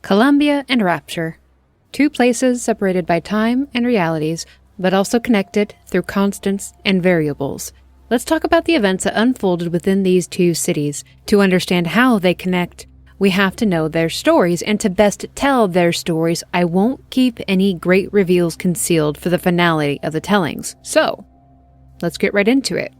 Columbia and Rapture. Two places separated by time and realities, but also connected through constants and variables. Let's talk about the events that unfolded within these two cities. To understand how they connect, we have to know their stories, and to best tell their stories, I won't keep any great reveals concealed for the finality of the tellings. So, let's get right into it.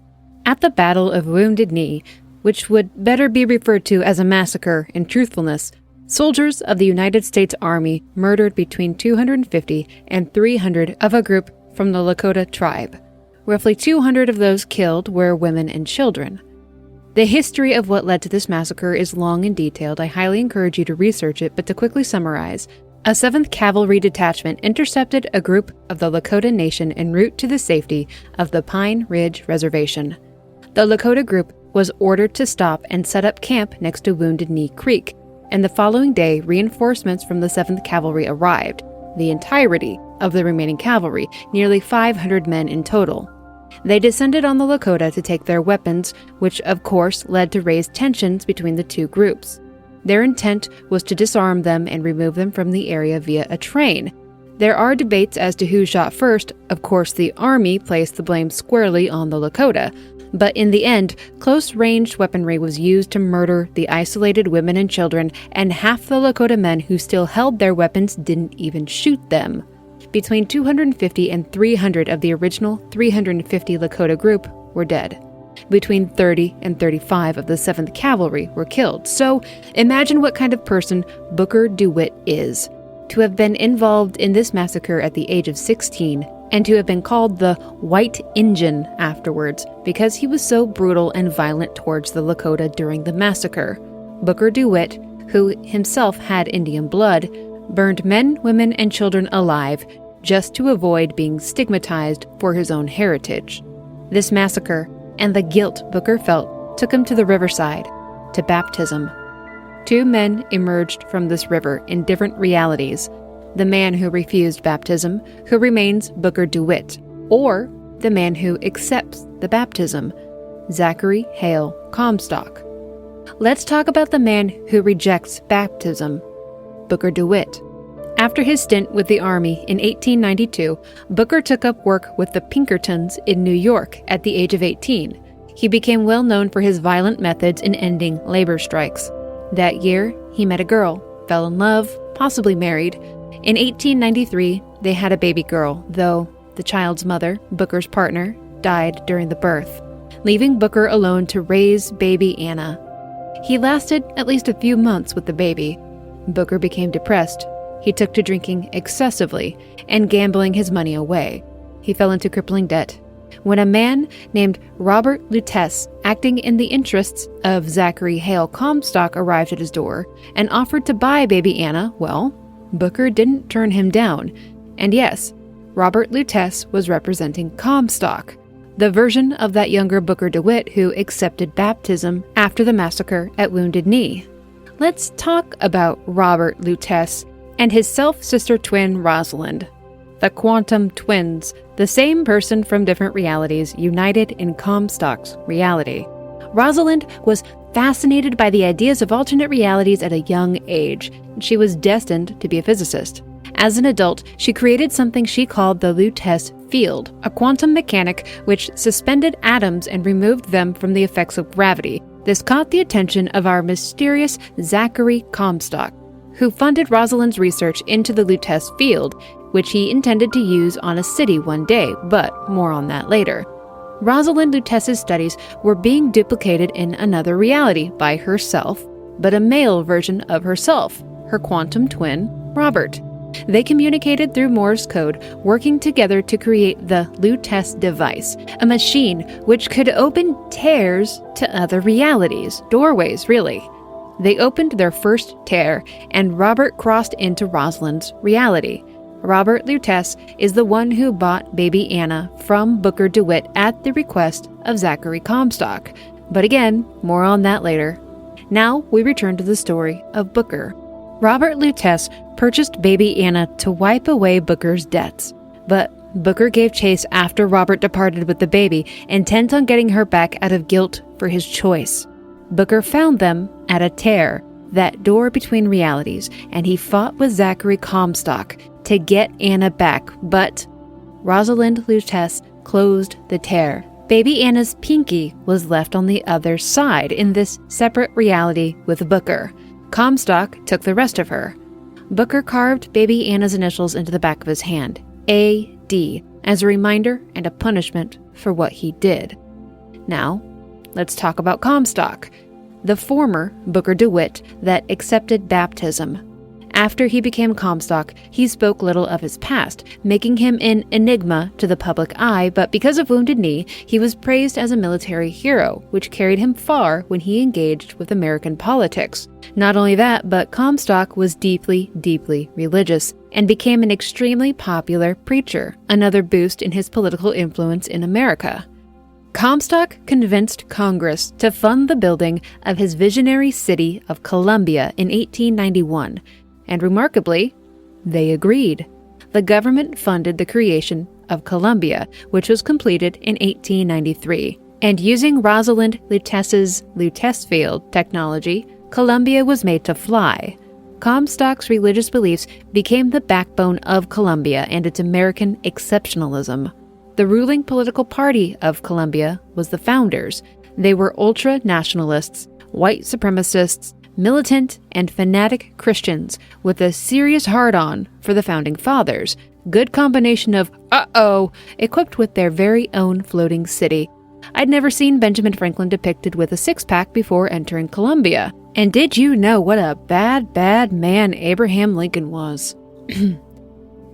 At the Battle of Wounded Knee, which would better be referred to as a massacre in truthfulness, soldiers of the United States Army murdered between 250 and 300 of a group from the Lakota tribe. Roughly 200 of those killed were women and children. The history of what led to this massacre is long and detailed. I highly encourage you to research it, but to quickly summarize, a 7th Cavalry detachment intercepted a group of the Lakota Nation en route to the safety of the Pine Ridge Reservation. The Lakota group was ordered to stop and set up camp next to Wounded Knee Creek, and the following day reinforcements from the 7th Cavalry arrived, the entirety of the remaining cavalry, nearly 500 men in total. They descended on the Lakota to take their weapons, which of course led to raised tensions between the two groups. Their intent was to disarm them and remove them from the area via a train. There are debates as to who shot first. Of course, the Army placed the blame squarely on the Lakota, but in the end, close-ranged weaponry was used to murder the isolated women and children, and half the Lakota men who still held their weapons didn't even shoot them. Between 250 and 300 of the original 350 Lakota group were dead. Between 30 and 35 of the 7th Cavalry were killed. So, imagine what kind of person Booker DeWitt is. To have been involved in this massacre at the age of 16, and to have been called the White Injun afterwards because he was so brutal and violent towards the Lakota during the massacre. Booker DeWitt, who himself had Indian blood, burned men, women, and children alive just to avoid being stigmatized for his own heritage. This massacre, and the guilt Booker felt, took him to the riverside, to baptism. Two men emerged from this river in different realities. The man who refused baptism, who remains Booker DeWitt, or the man who accepts the baptism, Zachary Hale Comstock. Let's talk about the man who rejects baptism, Booker DeWitt. After his stint with the Army in 1892, Booker took up work with the Pinkertons in New York at the age of 18. He became well known for his violent methods in ending labor strikes. That year, he met a girl, fell in love, possibly married. In 1893, they had a baby girl, though the child's mother, Booker's partner, died during the birth, leaving Booker alone to raise baby Anna. He lasted at least a few months with the baby. Booker became depressed. He took to drinking excessively and gambling his money away. He fell into crippling debt. When a man named Robert Lutece, acting in the interests of Zachary Hale Comstock, arrived at his door and offered to buy baby Anna, well, Booker didn't turn him down. And yes, Robert Lutece was representing Comstock, the version of that younger Booker DeWitt who accepted baptism after the massacre at Wounded Knee. Let's talk about Robert Lutece and his self-sister twin Rosalind. The quantum twins, the same person from different realities, united in Comstock's reality. Rosalind was fascinated by the ideas of alternate realities at a young age. She was destined to be a physicist. As an adult, she created something she called the Lutece field, a quantum mechanic which suspended atoms and removed them from the effects of gravity. This caught the attention of our mysterious Zachary Comstock, who funded Rosalind's research into the Lutece field, which he intended to use on a city one day, but more on that later. Rosalind Lutece's studies were being duplicated in another reality by herself, but a male version of herself, her quantum twin, Robert. They communicated through Morse code, working together to create the Lutece device, a machine which could open tears to other realities, doorways really. They opened their first tear, and Robert crossed into Rosalind's reality. Robert Lutece is the one who bought baby Anna from Booker DeWitt at the request of Zachary Comstock. But again, more on that later. Now we return to the story of Booker. Robert Lutece purchased baby Anna to wipe away Booker's debts. But Booker gave chase after Robert departed with the baby, intent on getting her back out of guilt for his choice. Booker found them at a tear, that door between realities, and he fought with Zachary Comstock to get Anna back, but Rosalind Lutece closed the tear. Baby Anna's pinky was left on the other side in this separate reality with Booker. Comstock took the rest of her. Booker carved baby Anna's initials into the back of his hand, A.D., as a reminder and a punishment for what he did. Now, let's talk about Comstock, the former Booker DeWitt that accepted baptism. After he became Comstock, he spoke little of his past, making him an enigma to the public eye, but because of Wounded Knee, he was praised as a military hero, which carried him far when he engaged with American politics. Not only that, but Comstock was deeply, deeply religious, and became an extremely popular preacher, another boost in his political influence in America. Comstock convinced Congress to fund the building of his visionary city of Columbia in 1891, and remarkably, they agreed. The government funded the creation of Columbia, which was completed in 1893. And using Rosalind Lutece's Lutece field technology, Columbia was made to fly. Comstock's religious beliefs became the backbone of Columbia and its American exceptionalism. The ruling political party of Columbia was the Founders. They were ultra-nationalists, white supremacists, militant and fanatic Christians with a serious hard-on for the Founding Fathers. Good combination of equipped with their very own floating city. I'd never seen Benjamin Franklin depicted with a six-pack before entering Columbia. And did you know what a bad, bad man Abraham Lincoln was?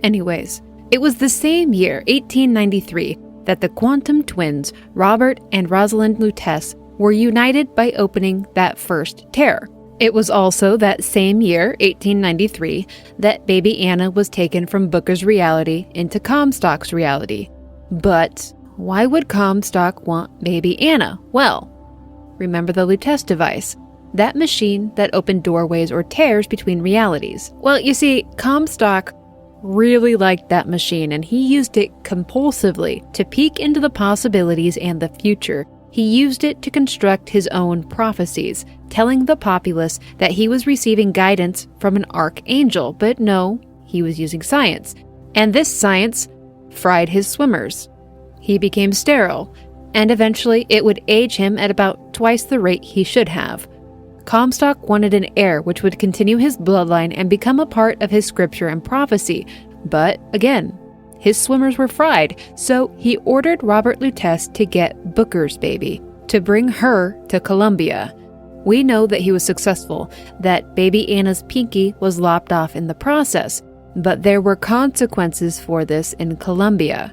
Anyways, it was the same year, 1893, that the quantum twins, Robert and Rosalind Lutece, were united by opening that first tear. It was also that same year, 1893, that baby Anna was taken from Booker's reality into Comstock's reality. But why would Comstock want baby Anna? Well, remember the Lutece device, that machine that opened doorways or tears between realities. Well, you see, Comstock really liked that machine, and he used it compulsively to peek into the possibilities and the future. He used it to construct his own prophecies, telling the populace that he was receiving guidance from an archangel, but no, he was using science. And this science fried his swimmers. He became sterile, and eventually it would age him at about twice the rate he should have. Comstock wanted an heir which would continue his bloodline and become a part of his scripture and prophecy, but again, his swimmers were fried, so he ordered Robert Lutece to get Booker's baby, to bring her to Columbia. We know that he was successful, that baby Anna's pinky was lopped off in the process, but there were consequences for this in Columbia.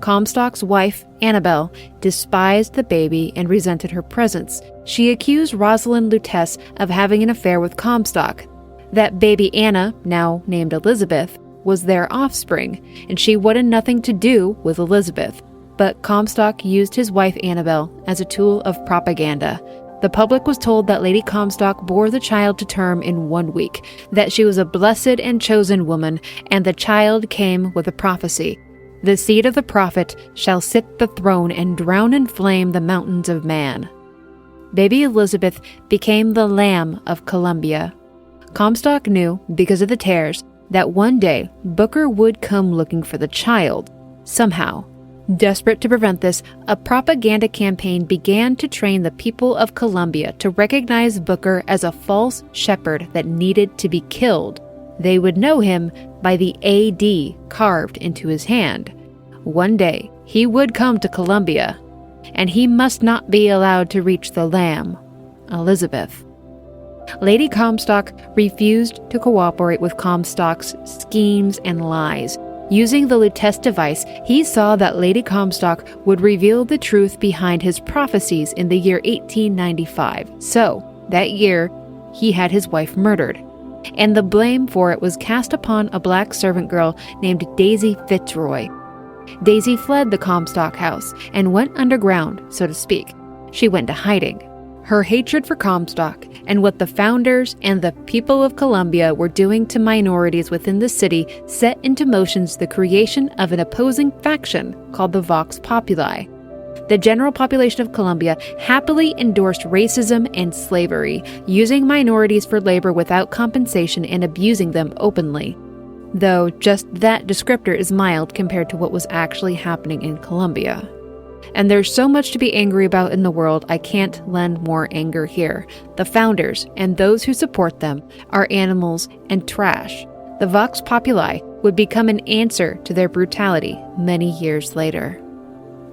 Comstock's wife, Annabelle, despised the baby and resented her presence. She accused Rosalind Lutece of having an affair with Comstock, that baby Anna, now named Elizabeth, was their offspring, and she wanted nothing to do with Elizabeth. But Comstock used his wife Annabelle as a tool of propaganda. The public was told that Lady Comstock bore the child to term in 1 week, that she was a blessed and chosen woman, and the child came with a prophecy. The seed of the prophet shall sit the throne and drown in flame the mountains of man. Baby Elizabeth became the Lamb of Columbia. Comstock knew, because of the tears, that one day Booker would come looking for the child, somehow. Desperate to prevent this, a propaganda campaign began to train the people of Columbia to recognize Booker as a false shepherd that needed to be killed. They would know him by the AD carved into his hand. One day, he would come to Columbia, and he must not be allowed to reach the Lamb, Elizabeth. Lady Comstock refused to cooperate with Comstock's schemes and lies. Using the Lutece device, he saw that Lady Comstock would reveal the truth behind his prophecies in the year 1895. So, that year, he had his wife murdered, and the blame for it was cast upon a black servant girl named Daisy Fitzroy. Daisy fled the Comstock house and went underground, so to speak. She went to hiding. Her hatred for Comstock and what the Founders and the people of Columbia were doing to minorities within the city set into motion the creation of an opposing faction called the Vox Populi. the general population of Colombia happily endorsed racism and slavery, using minorities for labor without compensation and abusing them openly. Though just that descriptor is mild compared to what was actually happening in Colombia. And there's so much to be angry about in the world, I can't lend more anger here. The founders and those who support them are animals and trash. The Vox Populi would become an answer to their brutality many years later.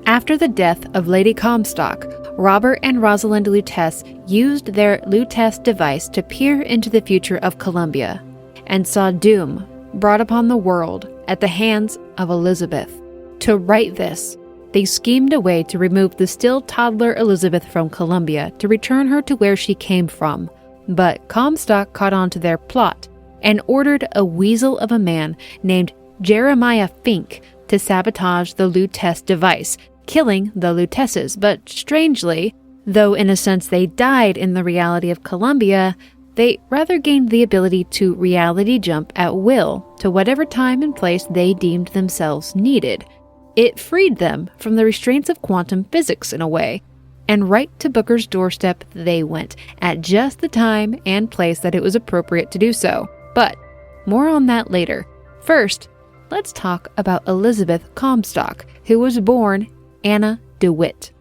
After the death of Lady Comstock, Robert and Rosalind Lutece used their Lutece device to peer into the future of Colombia and saw doom brought upon the world at the hands of Elizabeth. To right this, they schemed a way to remove the still toddler Elizabeth from Colombia to return her to where she came from. But Comstock caught on to their plot and ordered a weasel of a man named Jeremiah Fink to sabotage the Lutece device, killing the Luteces. But strangely, though in a sense they died in the reality of Colombia, they rather gained the ability to reality jump at will to whatever time and place they deemed themselves needed. It freed them from the restraints of quantum physics in a way, and right to Booker's doorstep they went, at just the time and place that it was appropriate to do so. But more on that later. First, let's talk about Elizabeth Comstock, who was born Anna DeWitt.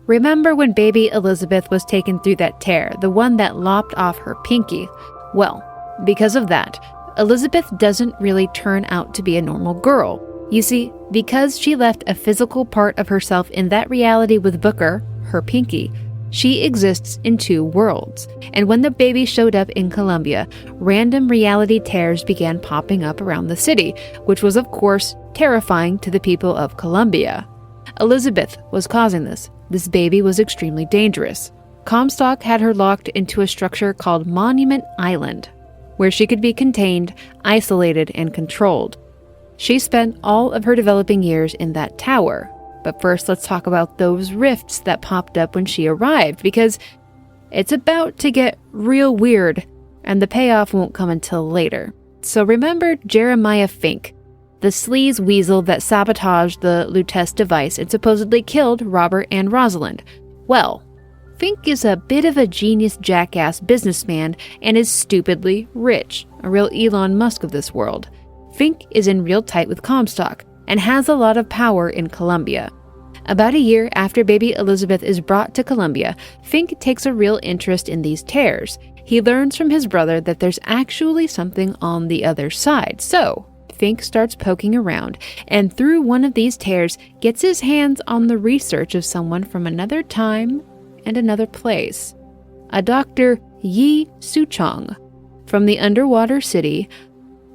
Remember when baby Elizabeth was taken through that tear, the one that lopped off her pinky? Well, because of that, Elizabeth doesn't really turn out to be a normal girl. You see, because she left a physical part of herself in that reality with Booker, her pinky, she exists in two worlds. And when the baby showed up in Colombia, random reality tears began popping up around the city, which was of course terrifying to the people of Colombia. Elizabeth was causing this. This baby was extremely dangerous. Comstock had her locked into a structure called Monument Island, where she could be contained, isolated, and controlled. She spent all of her developing years in that tower. But first, let's talk about those rifts that popped up when she arrived, because it's about to get real weird, and the payoff won't come until later. So remember Jeremiah Fink, the sleaze weasel that sabotaged the Lutece device and supposedly killed Robert and Rosalind. Well, Fink is a bit of a genius jackass businessman and is stupidly rich, a real Elon Musk of this world. Fink is in real tight with Comstock and has a lot of power in Colombia. About a year after baby Elizabeth is brought to Colombia, Fink takes a real interest in these tears. He learns from his brother that there's actually something on the other side. So, Fink starts poking around, and through one of these tears, gets his hands on the research of someone from another time and another place. A Dr. Yi Suchong from the underwater city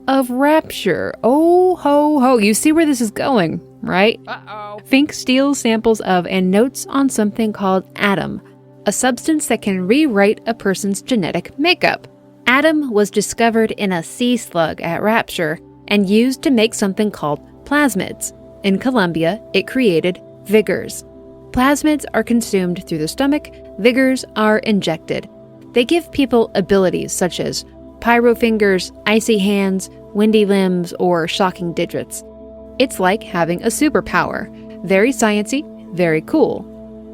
of Rapture. Oh ho ho, you see where this is going, right? Uh-oh. Fink steals samples of and notes on something called Atom, a substance that can rewrite a person's genetic makeup. Atom was discovered in a sea slug at Rapture and used to make something called plasmids. In Colombia, it created vigors. Plasmids are consumed through the stomach, vigors are injected. They give people abilities such as pyro fingers, icy hands, windy limbs, or shocking digits. It's like having a superpower. Very sciencey, very cool.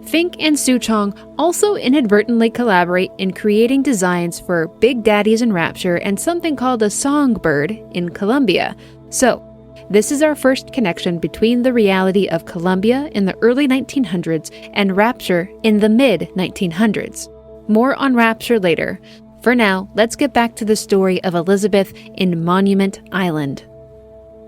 Fink and Suchong also inadvertently collaborate in creating designs for Big Daddies in Rapture and something called a songbird in Colombia. So, this is our first connection between the reality of Colombia in the early 1900s and Rapture in the mid-1900s. More on Rapture later. For now, let's get back to the story of Elizabeth in Monument Island.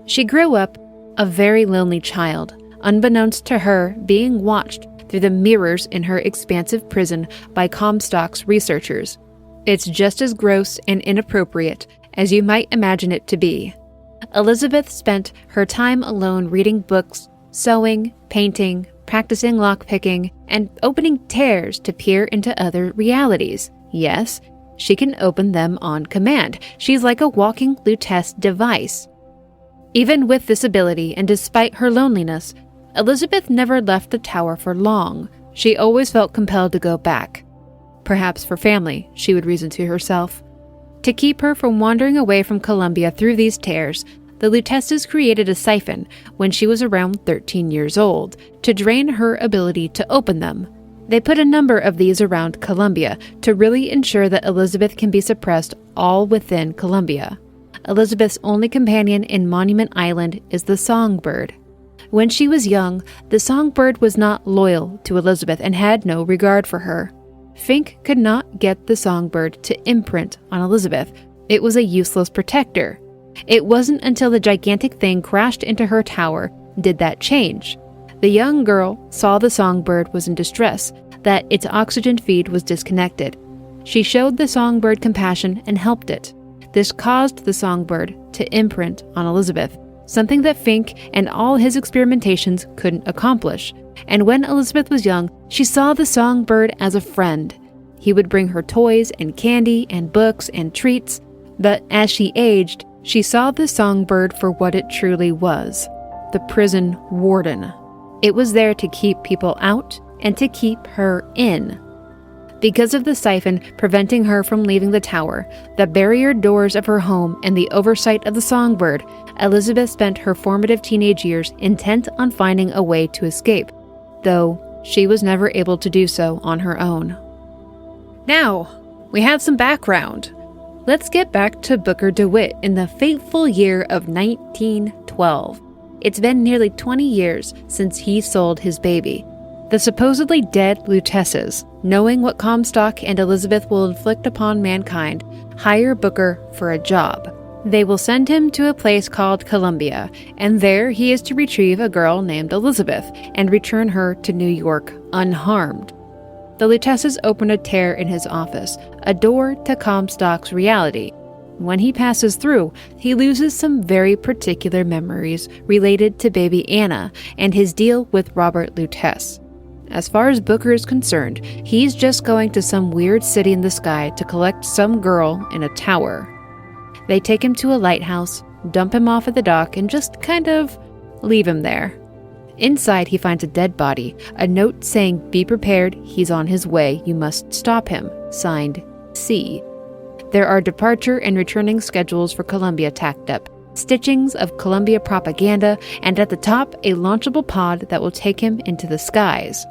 She grew up a very lonely child, unbeknownst to her being watched through the mirrors in her expansive prison by Comstock's researchers. It's just as gross and inappropriate as you might imagine it to be. Elizabeth spent her time alone reading books, sewing, painting, practicing lockpicking, and opening tears to peer into other realities. Yes, she can open them on command. She's like a walking Lutece device. Even with this ability, and despite her loneliness, Elizabeth never left the tower for long. She always felt compelled to go back. Perhaps for family, she would reason to herself. To keep her from wandering away from Colombia through these tears, The Luteces created a siphon when she was around 13 years old to drain her ability to open them. They put a number of these around Columbia to really ensure that Elizabeth can be suppressed all within Columbia. Elizabeth's only companion in Monument Island is the songbird. When she was young, the songbird was not loyal to Elizabeth and had no regard for her. Fink could not get the songbird to imprint on Elizabeth. It was a useless protector. It wasn't until the gigantic thing crashed into her tower did that change. The young girl saw the songbird was in distress, that its oxygen feed was disconnected. She showed the songbird compassion and helped it. This caused the songbird to imprint on Elizabeth, something that Fink and all his experimentations couldn't accomplish. And when Elizabeth was young, she saw the songbird as a friend. He would bring her toys and candy and books and treats, but as she aged, she saw the songbird for what it truly was, the prison warden. It was there to keep people out and to keep her in. Because of the siphon preventing her from leaving the tower, the barriered doors of her home, and the oversight of the songbird, Elizabeth spent her formative teenage years intent on finding a way to escape, though she was never able to do so on her own. Now, we have some background. Let's get back to Booker DeWitt in the fateful year of 1912. It's been nearly 20 years since he sold his baby. The supposedly dead Luteces, knowing what Comstock and Elizabeth will inflict upon mankind, hire Booker for a job. They will send him to a place called Columbia, and there he is to retrieve a girl named Elizabeth and return her to New York unharmed. The Luteces open a tear in his office, a door to Comstock's reality. When he passes through, he loses some very particular memories related to baby Anna and his deal with Robert Lutece. As far as Booker is concerned, he's just going to some weird city in the sky to collect some girl in a tower. They take him to a lighthouse, dump him off at the dock, and just kind of leave him there. Inside, he finds a dead body, a note saying, "Be prepared, he's on his way, you must stop him," signed C. There are departure and returning schedules for Columbia tacked up, stitchings of Columbia propaganda, and at the top, a launchable pod that will take him into the skies.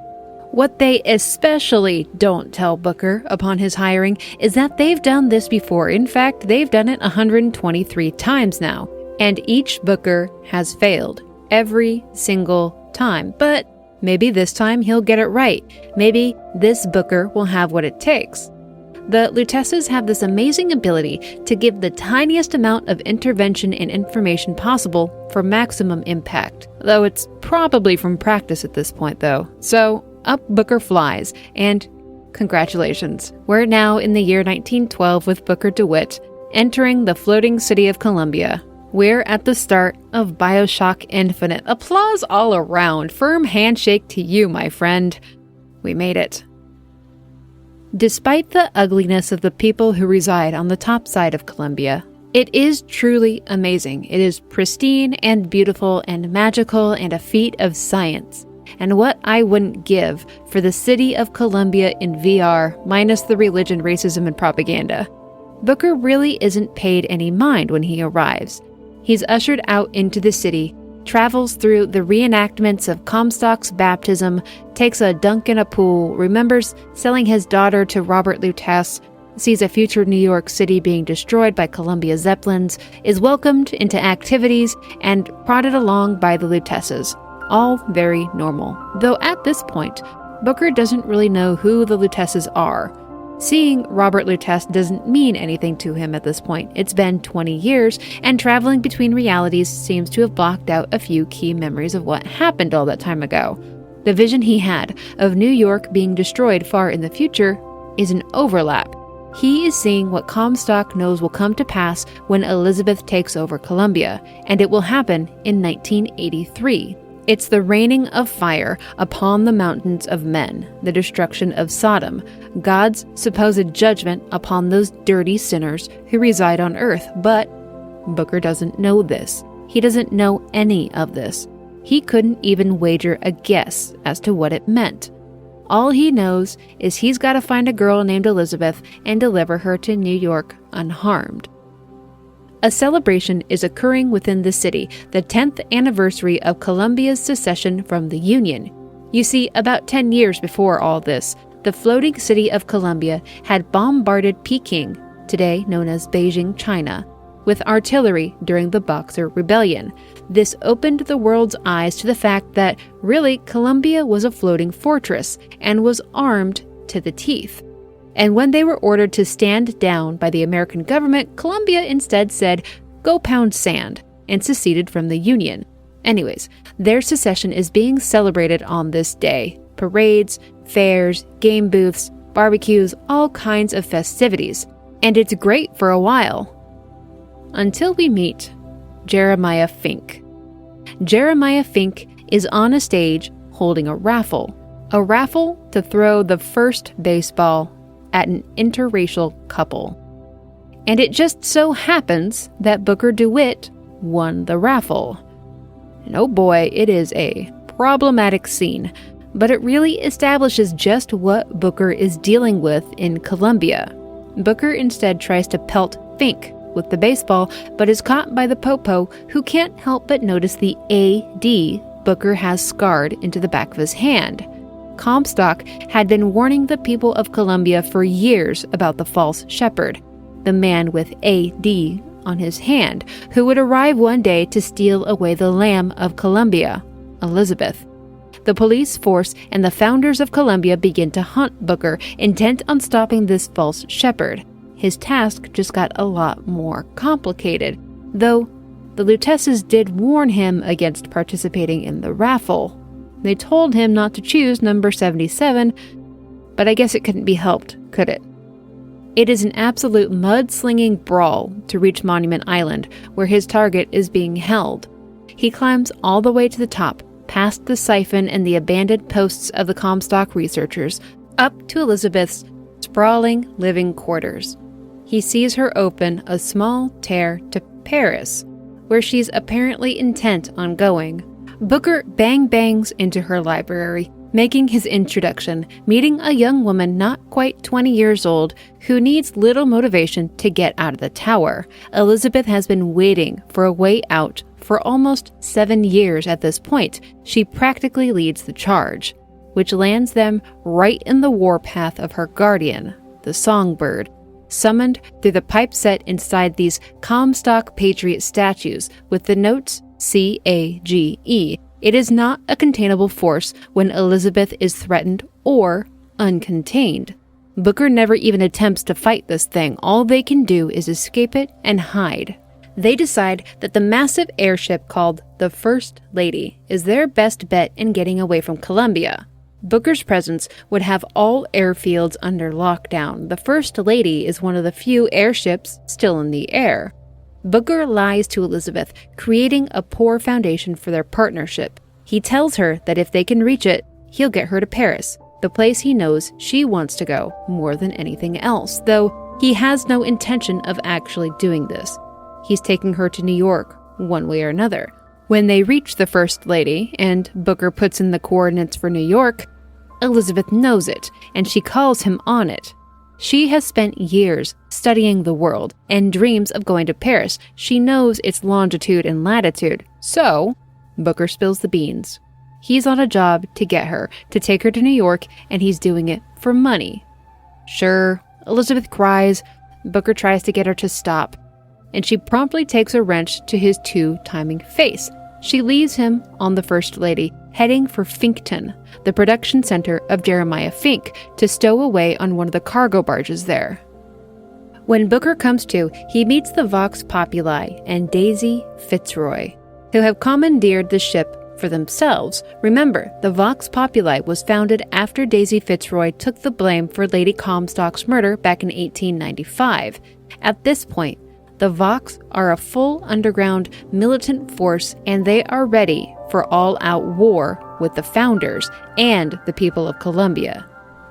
What they especially don't tell Booker upon his hiring is that they've done this before. In fact, they've done it 123 times now, and each Booker has failed. Every single time. But maybe this time he'll get it right. Maybe this Booker will have what it takes. The Luteces have this amazing ability to give the tiniest amount of intervention and information possible for maximum impact. Though it's probably from practice at this point, though. So, up Booker flies, and congratulations. We're now in the year 1912 with Booker DeWitt, entering the floating city of Columbia. We're at the start of Bioshock Infinite. Applause all around. Firm handshake to you, my friend. We made it. Despite the ugliness of the people who reside on the top side of Columbia, it is truly amazing. It is pristine and beautiful and magical and a feat of science. And what I wouldn't give for the city of Columbia in VR, minus the religion, racism, and propaganda. Booker really isn't paid any mind when he arrives. He's ushered out into the city, travels through the reenactments of Comstock's baptism, takes a dunk in a pool, remembers selling his daughter to Robert Lutece, sees a future New York City being destroyed by Columbia Zeppelins, is welcomed into activities, and prodded along by the Luteces. All very normal. Though at this point, Booker doesn't really know who the Luteces are. Seeing Robert Lutece doesn't mean anything to him at this point. It's been 20 years, and traveling between realities seems to have blocked out a few key memories of what happened all that time ago. The vision he had of New York being destroyed far in the future is an overlap. He is seeing what Comstock knows will come to pass when Elizabeth takes over Columbia, and it will happen in 1983. It's the raining of fire upon the mountains of men, the destruction of Sodom, God's supposed judgment upon those dirty sinners who reside on earth. But Booker doesn't know this. He doesn't know any of this. He couldn't even wager a guess as to what it meant. All he knows is he's got to find a girl named Elizabeth and deliver her to New York unharmed. A celebration is occurring within the city, the 10th anniversary of Colombia's secession from the Union. You see, about 10 years before all this, the floating city of Colombia had bombarded Peking, today known as Beijing, China, with artillery during the Boxer Rebellion. This opened the world's eyes to the fact that, really, Colombia was a floating fortress and was armed to the teeth. And when they were ordered to stand down by the American government, Colombia instead said, "Go pound sand," and seceded from the Union. Anyways, their secession is being celebrated on this day. Parades, fairs, game booths, barbecues, all kinds of festivities. And it's great for a while. Until we meet Jeremiah Fink. Jeremiah Fink is on a stage holding a raffle to throw the first baseball at an interracial couple. And it just so happens that Booker DeWitt won the raffle. And oh boy, it is a problematic scene, but it really establishes just what Booker is dealing with in Colombia. Booker instead tries to pelt Fink with the baseball, but is caught by the popo, who can't help but notice the AD Booker has scarred into the back of his hand. Comstock had been warning the people of Colombia for years about the false shepherd, the man with AD on his hand, who would arrive one day to steal away the lamb of Colombia, Elizabeth. The police force and the founders of Colombia begin to hunt Booker, intent on stopping this false shepherd. His task just got a lot more complicated, though the Lutesses did warn him against participating in the raffle. They told him not to choose number 77, but I guess it couldn't be helped, could it? It is an absolute mud-slinging brawl to reach Monument Island, where his target is being held. He climbs all the way to the top, past the siphon and the abandoned posts of the Comstock researchers, up to Elizabeth's sprawling living quarters. He sees her open a small tear to Paris, where she's apparently intent on going. Booker bangs into her library, making his introduction, meeting a young woman not quite 20 years old who needs little motivation to get out of the tower. Elizabeth has been waiting for a way out for almost 7 years at this point. She practically leads the charge, which lands them right in the warpath of her guardian, the Songbird, summoned through the pipe set inside these Comstock Patriot statues with the notes CAGE. It is not a containable force when Elizabeth is threatened or uncontained. Booker never even attempts to fight this thing. All they can do is escape it and hide. They decide that the massive airship called the First Lady is their best bet in getting away from Colombia. Booker's presence would have all airfields under lockdown. The First Lady is one of the few airships still in the air. Booker lies to Elizabeth, creating a poor foundation for their partnership. He tells her that if they can reach it, he'll get her to Paris, the place he knows she wants to go more than anything else, though he has no intention of actually doing this. He's taking her to New York, one way or another. When they reach the First Lady, and Booker puts in the coordinates for New York, Elizabeth knows it, and she calls him on it. She has spent years studying the world and dreams of going to Paris. She knows its longitude and latitude. So, Booker spills the beans. He's on a job to get her, to take her to New York, and he's doing it for money. Sure, Elizabeth cries. Booker tries to get her to stop, and she promptly takes a wrench to his two-timing face. She leaves him on the First Lady, heading for Finkton, the production center of Jeremiah Fink, to stow away on one of the cargo barges there. When Booker comes to, he meets the Vox Populi and Daisy Fitzroy, who have commandeered the ship for themselves. Remember, the Vox Populi was founded after Daisy Fitzroy took the blame for Lady Comstock's murder back in 1895. At this point, the Vox are a full underground militant force, and they are ready for all-out war with the founders and the people of Colombia.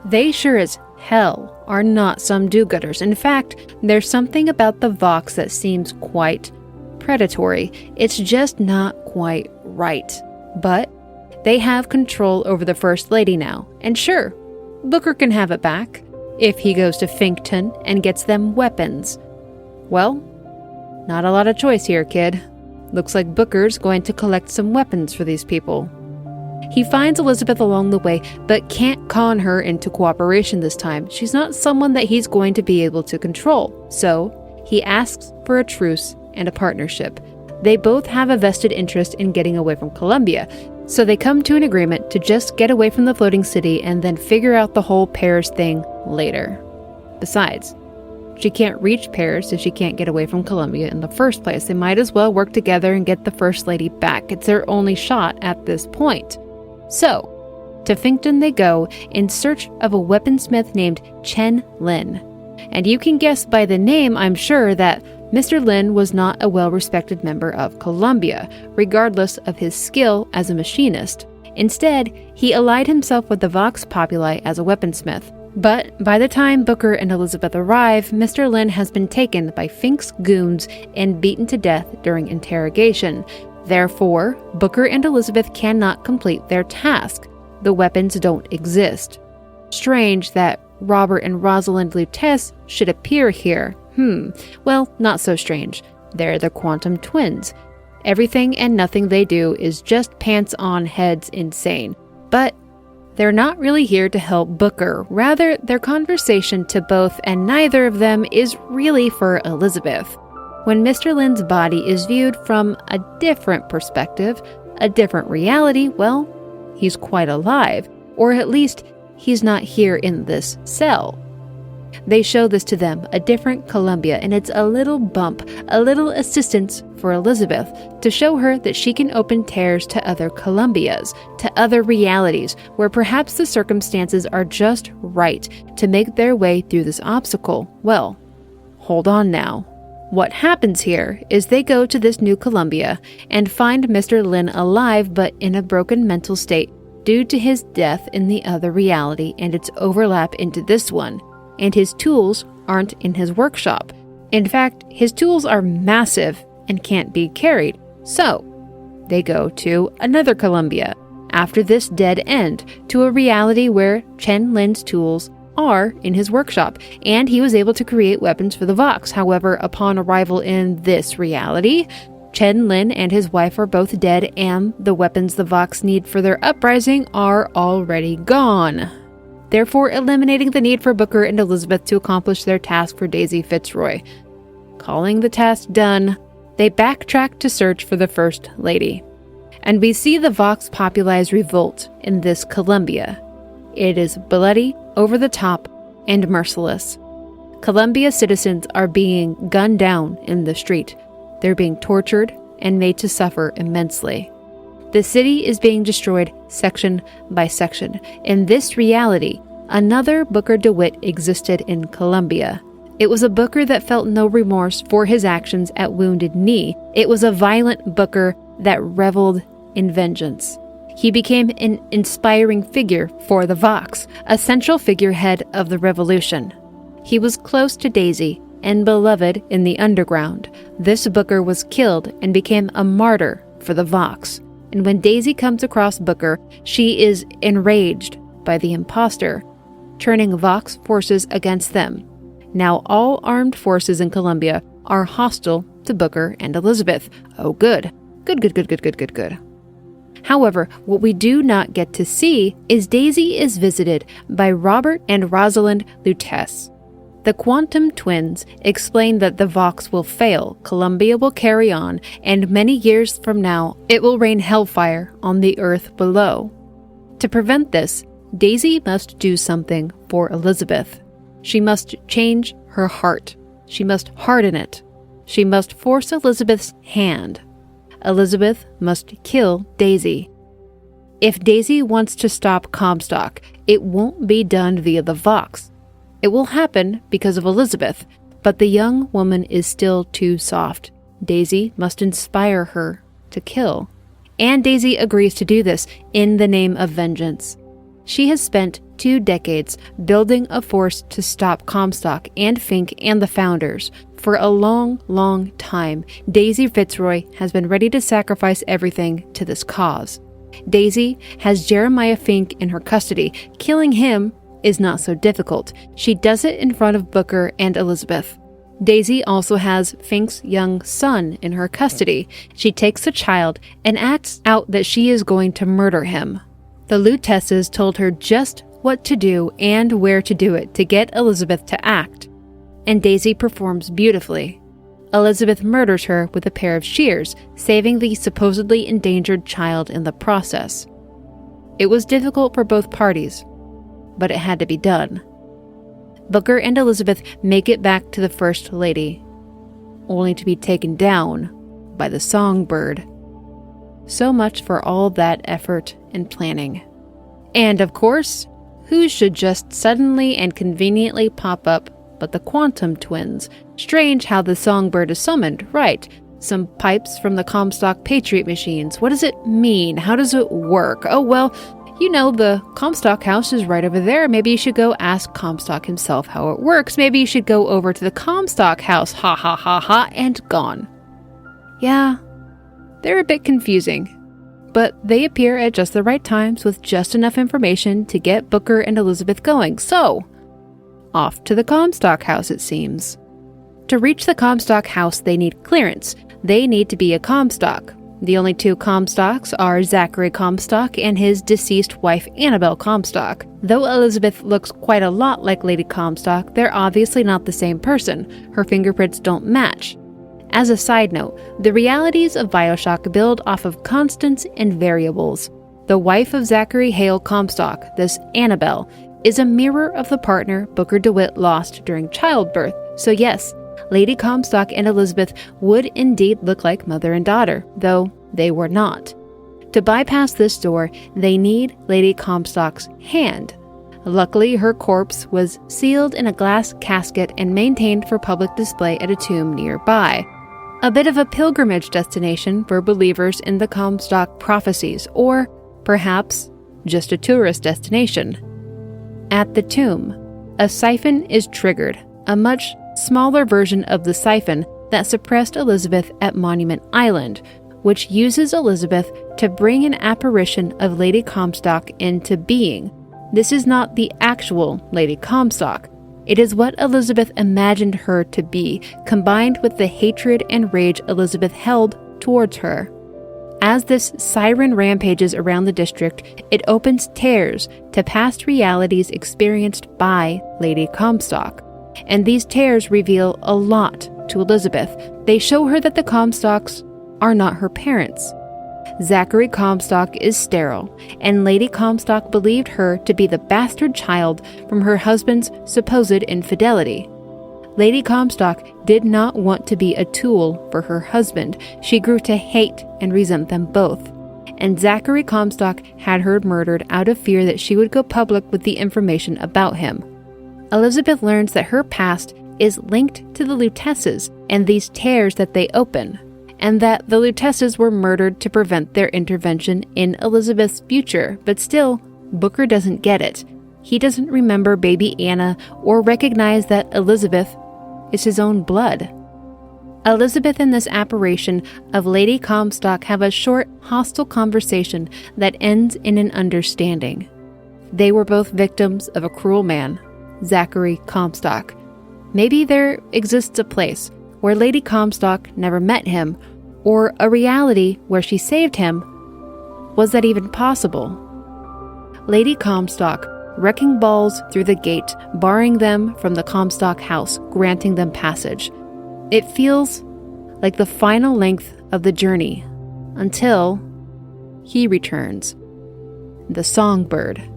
They sure as hell are not some do-gooders. In fact, there's something about the Vox that seems quite predatory. It's just not quite right. But they have control over the First Lady now, and sure, Booker can have it back if he goes to Finkton and gets them weapons. Well, not a lot of choice here, kid. Looks like Booker's going to collect some weapons for these people. He finds Elizabeth along the way, but can't con her into cooperation this time. She's not someone that he's going to be able to control. So he asks for a truce and a partnership. They both have a vested interest in getting away from Columbia, so they come to an agreement to just get away from the floating city and then figure out the whole Paris thing later. Besides, she can't reach Paris if she can't get away from Columbia in the first place. They might as well work together and get the First Lady back. It's their only shot at this point. So, to Finkton they go in search of a weaponsmith named Chen Lin. And you can guess by the name, I'm sure, that Mr. Lin was not a well-respected member of Columbia, regardless of his skill as a machinist. Instead, he allied himself with the Vox Populi as a weaponsmith. But by the time Booker and Elizabeth arrive, Mr. Lin has been taken by Fink's goons and beaten to death during interrogation. Therefore, Booker and Elizabeth cannot complete their task. The weapons don't exist. Strange that Robert and Rosalind Lutece should appear here. Well, not so strange. They're the quantum twins. Everything and nothing they do is just pants on heads insane. But they're not really here to help Booker. Rather, their conversation to both and neither of them is really for Elizabeth. When Mr. Lin's body is viewed from a different perspective, a different reality, well, he's quite alive. Or at least, he's not here in this cell. They show this to them, a different Columbia, and it's a little bump, a little assistance for Elizabeth to show her that she can open tears to other Columbias, to other realities, where perhaps the circumstances are just right to make their way through this obstacle. Well, hold on now. What happens here is they go to this new Columbia and find Mr. Lin alive but in a broken mental state due to his death in the other reality and its overlap into this one. And his tools aren't in his workshop. In fact, his tools are massive and can't be carried. So, they go to another Columbia, after this dead end, to a reality where Chen Lin's tools are in his workshop, and he was able to create weapons for the Vox. However, upon arrival in this reality, Chen Lin and his wife are both dead, and the weapons the Vox need for their uprising are already gone, therefore eliminating the need for Booker and Elizabeth to accomplish their task for Daisy Fitzroy. Calling the task done, they backtrack to search for the First Lady. And we see the Vox Populi's revolt in this Columbia. It is bloody, over the top, and merciless. Columbia citizens are being gunned down in the street. They're being tortured and made to suffer immensely. The city is being destroyed section by section. In this reality, another Booker DeWitt existed in Columbia. It was a Booker that felt no remorse for his actions at Wounded Knee. It was a violent Booker that reveled in vengeance. He became an inspiring figure for the Vox, a central figurehead of the revolution. He was close to Daisy and beloved in the underground. This Booker was killed and became a martyr for the Vox. And when Daisy comes across Booker, she is enraged by the imposter, turning Vox forces against them. Now all armed forces in Columbia are hostile to Booker and Elizabeth. Oh, good. Good. However, what we do not get to see is Daisy is visited by Robert and Rosalind Lutece. The quantum twins explain that the Vox will fail, Columbia will carry on, and many years from now, it will rain hellfire on the earth below. To prevent this, Daisy must do something for Elizabeth. She must change her heart. She must harden it. She must force Elizabeth's hand. Elizabeth must kill Daisy. If Daisy wants to stop Comstock, it won't be done via the Vox. It will happen because of Elizabeth, but the young woman is still too soft. Daisy must inspire her to kill. And Daisy agrees to do this in the name of vengeance. She has spent 2 decades building a force to stop Comstock and Fink and the Founders. For a long, long time, Daisy Fitzroy has been ready to sacrifice everything to this cause. Daisy has Jeremiah Fink in her custody. Killing him is not so difficult. She does it in front of Booker and Elizabeth. Daisy also has Fink's young son in her custody. She takes the child and acts out that she is going to murder him. The Lutesses told her just what to do and where to do it to get Elizabeth to act. And Daisy performs beautifully. Elizabeth murders her with a pair of shears, saving the supposedly endangered child in the process. It was difficult for both parties, but it had to be done. Booker and Elizabeth make it back to the First Lady, only to be taken down by the Songbird. So much for all that effort and planning. And of course, who should just suddenly and conveniently pop up but the Quantum Twins? Strange how the Songbird is summoned, right? Some pipes from the Comstock Patriot machines. What does it mean? How does it work? Oh, well, you know, the Comstock house is right over there. Maybe you should go ask Comstock himself how it works. Maybe you should go over to the Comstock house. Ha ha ha ha, and gone. Yeah, they're a bit confusing. But they appear at just the right times with just enough information to get Booker and Elizabeth going. So, off to the Comstock house, it seems. To reach the Comstock house, they need clearance. They need to be a Comstock. The only two Comstocks are Zachary Comstock and his deceased wife Annabelle Comstock. Though Elizabeth looks quite a lot like Lady Comstock, they're obviously not the same person. Her fingerprints don't match. As a side note, the realities of Bioshock build off of constants and variables. The wife of Zachary Hale Comstock, this Annabelle, is a mirror of the partner Booker DeWitt lost during childbirth. So yes, Lady Comstock and Elizabeth would indeed look like mother and daughter, though they were not. To bypass this door, they need Lady Comstock's hand. Luckily, her corpse was sealed in a glass casket and maintained for public display at a tomb nearby. A bit of a pilgrimage destination for believers in the Comstock prophecies, or perhaps just a tourist destination. At the tomb, a siphon is triggered, a much smaller version of the siphon that suppressed Elizabeth at Monument Island, which uses Elizabeth to bring an apparition of Lady Comstock into being. This is not the actual Lady Comstock. It is what Elizabeth imagined her to be, combined with the hatred and rage Elizabeth held towards her. As this siren rampages around the district, it opens tears to past realities experienced by Lady Comstock. And these tears reveal a lot to Elizabeth. They show her that the Comstocks are not her parents. Zachary Comstock is sterile, and Lady Comstock believed her to be the bastard child from her husband's supposed infidelity. Lady Comstock did not want to be a tool for her husband. She grew to hate and resent them both. And Zachary Comstock had her murdered out of fear that she would go public with the information about him. Elizabeth learns that her past is linked to the Lutesses and these tears that they open, and that the Lutesses were murdered to prevent their intervention in Elizabeth's future. But still, Booker doesn't get it. He doesn't remember baby Anna or recognize that Elizabeth is his own blood. Elizabeth and this apparition of Lady Comstock have a short, hostile conversation that ends in an understanding. They were both victims of a cruel man, Zachary Comstock. Maybe there exists a place where Lady Comstock never met him, or a reality where she saved him. Was that even possible? Lady Comstock wrecking balls through the gate, barring them from the Comstock house, granting them passage. It feels like the final length of the journey, until he returns. The Songbird.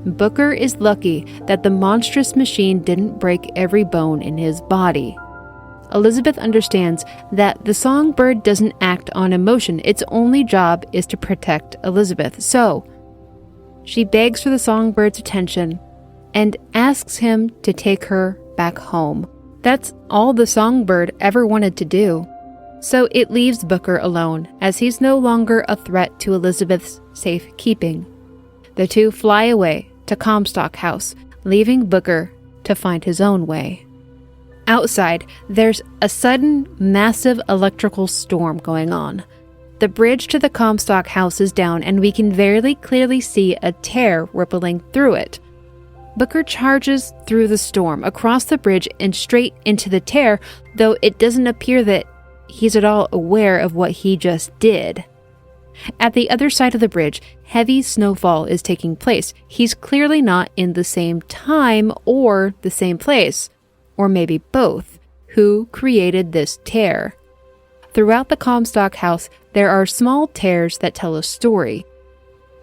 Booker is lucky that the monstrous machine didn't break every bone in his body. Elizabeth understands that the Songbird doesn't act on emotion. Its only job is to protect Elizabeth. So, she begs for the Songbird's attention and asks him to take her back home. That's all the Songbird ever wanted to do. So it leaves Booker alone, as he's no longer a threat to Elizabeth's safekeeping. The two fly away to Comstock House, leaving Booker to find his own way. Outside, there's a sudden, massive electrical storm going on. The bridge to the Comstock House is down, and we can very clearly see a tear rippling through it. Booker charges through the storm, across the bridge, and straight into the tear, though it doesn't appear that he's at all aware of what he just did. At the other side of the bridge, heavy snowfall is taking place. He's clearly not in the same time or the same place, or maybe both. Who created this tear? Throughout the Comstock house, there are small tears that tell a story.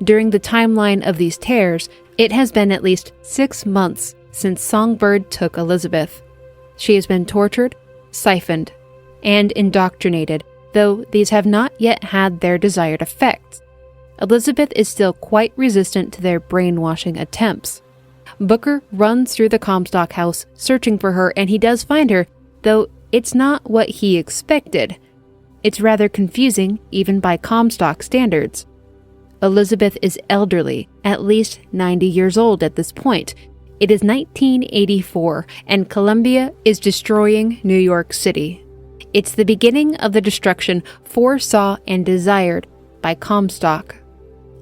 During the timeline of these tears, it has been at least 6 months since Songbird took Elizabeth. She has been tortured, siphoned, and indoctrinated, though these have not yet had their desired effects. Elizabeth is still quite resistant to their brainwashing attempts. Booker runs through the Comstock house searching for her, and he does find her, though it's not what he expected. It's rather confusing, even by Comstock standards. Elizabeth is elderly, at least 90 years old at this point. It is 1984, and Columbia is destroying New York City. It's the beginning of the destruction foresaw and desired by Comstock.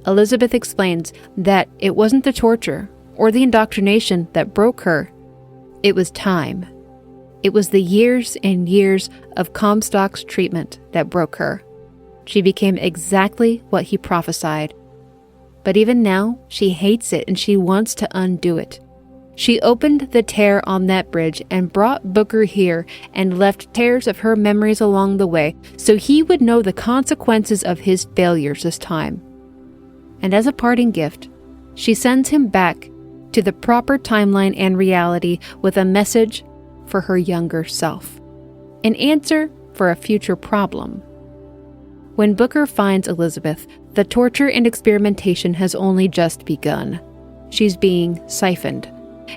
Elizabeth explains that it wasn't the torture or the indoctrination that broke her. It was time. It was the years and years of Comstock's treatment that broke her. She became exactly what he prophesied. But even now, she hates it and she wants to undo it. She opened the tear on that bridge and brought Booker here and left tears of her memories along the way so he would know the consequences of his failures this time. And as a parting gift, she sends him back to the proper timeline and reality with a message for her younger self. An answer for a future problem. When Booker finds Elizabeth, the torture and experimentation has only just begun. She's being siphoned.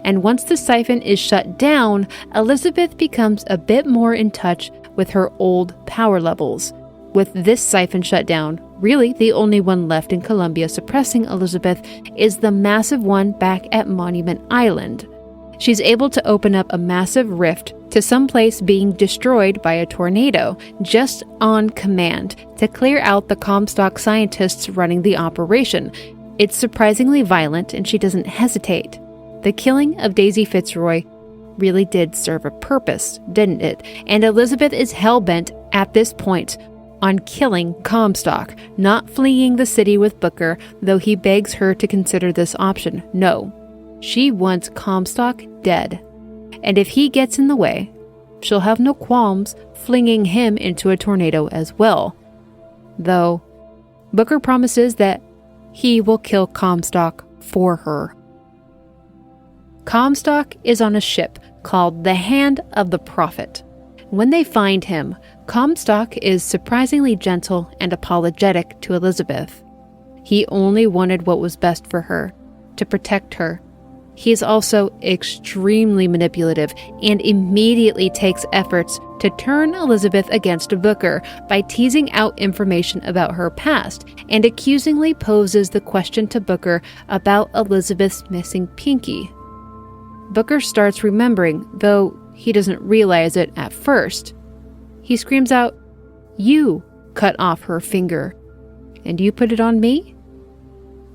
And once the siphon is shut down, Elizabeth becomes a bit more in touch with her old power levels. With this siphon shut down, really the only one left in Columbia suppressing Elizabeth is the massive one back at Monument Island. She's able to open up a massive rift to some place being destroyed by a tornado, just on command, to clear out the Comstock scientists running the operation. It's surprisingly violent, and she doesn't hesitate. The killing of Daisy Fitzroy really did serve a purpose, didn't it? And Elizabeth is hell-bent at this point on killing Comstock, not fleeing the city with Booker, though he begs her to consider this option. No. She wants Comstock dead, and if he gets in the way, she'll have no qualms flinging him into a tornado as well. Though, Booker promises that he will kill Comstock for her. Comstock is on a ship called the Hand of the Prophet. When they find him, Comstock is surprisingly gentle and apologetic to Elizabeth. He only wanted what was best for her, to protect her. He is also extremely manipulative and immediately takes efforts to turn Elizabeth against Booker by teasing out information about her past and accusingly poses the question to Booker about Elizabeth's missing pinky. Booker starts remembering, though he doesn't realize it at first. He screams out, "You cut off her finger, and you put it on me?"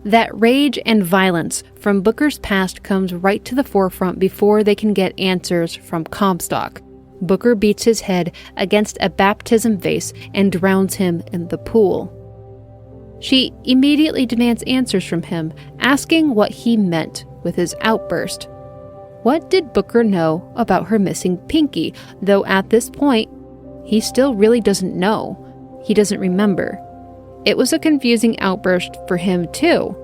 That rage and violence from Booker's past comes right to the forefront before they can get answers from Comstock. Booker beats his head against a baptism vase and drowns him in the pool. She immediately demands answers from him, asking what he meant with his outburst. What did Booker know about her missing pinky, though at this point, he still really doesn't know. He doesn't remember. It was a confusing outburst for him, too.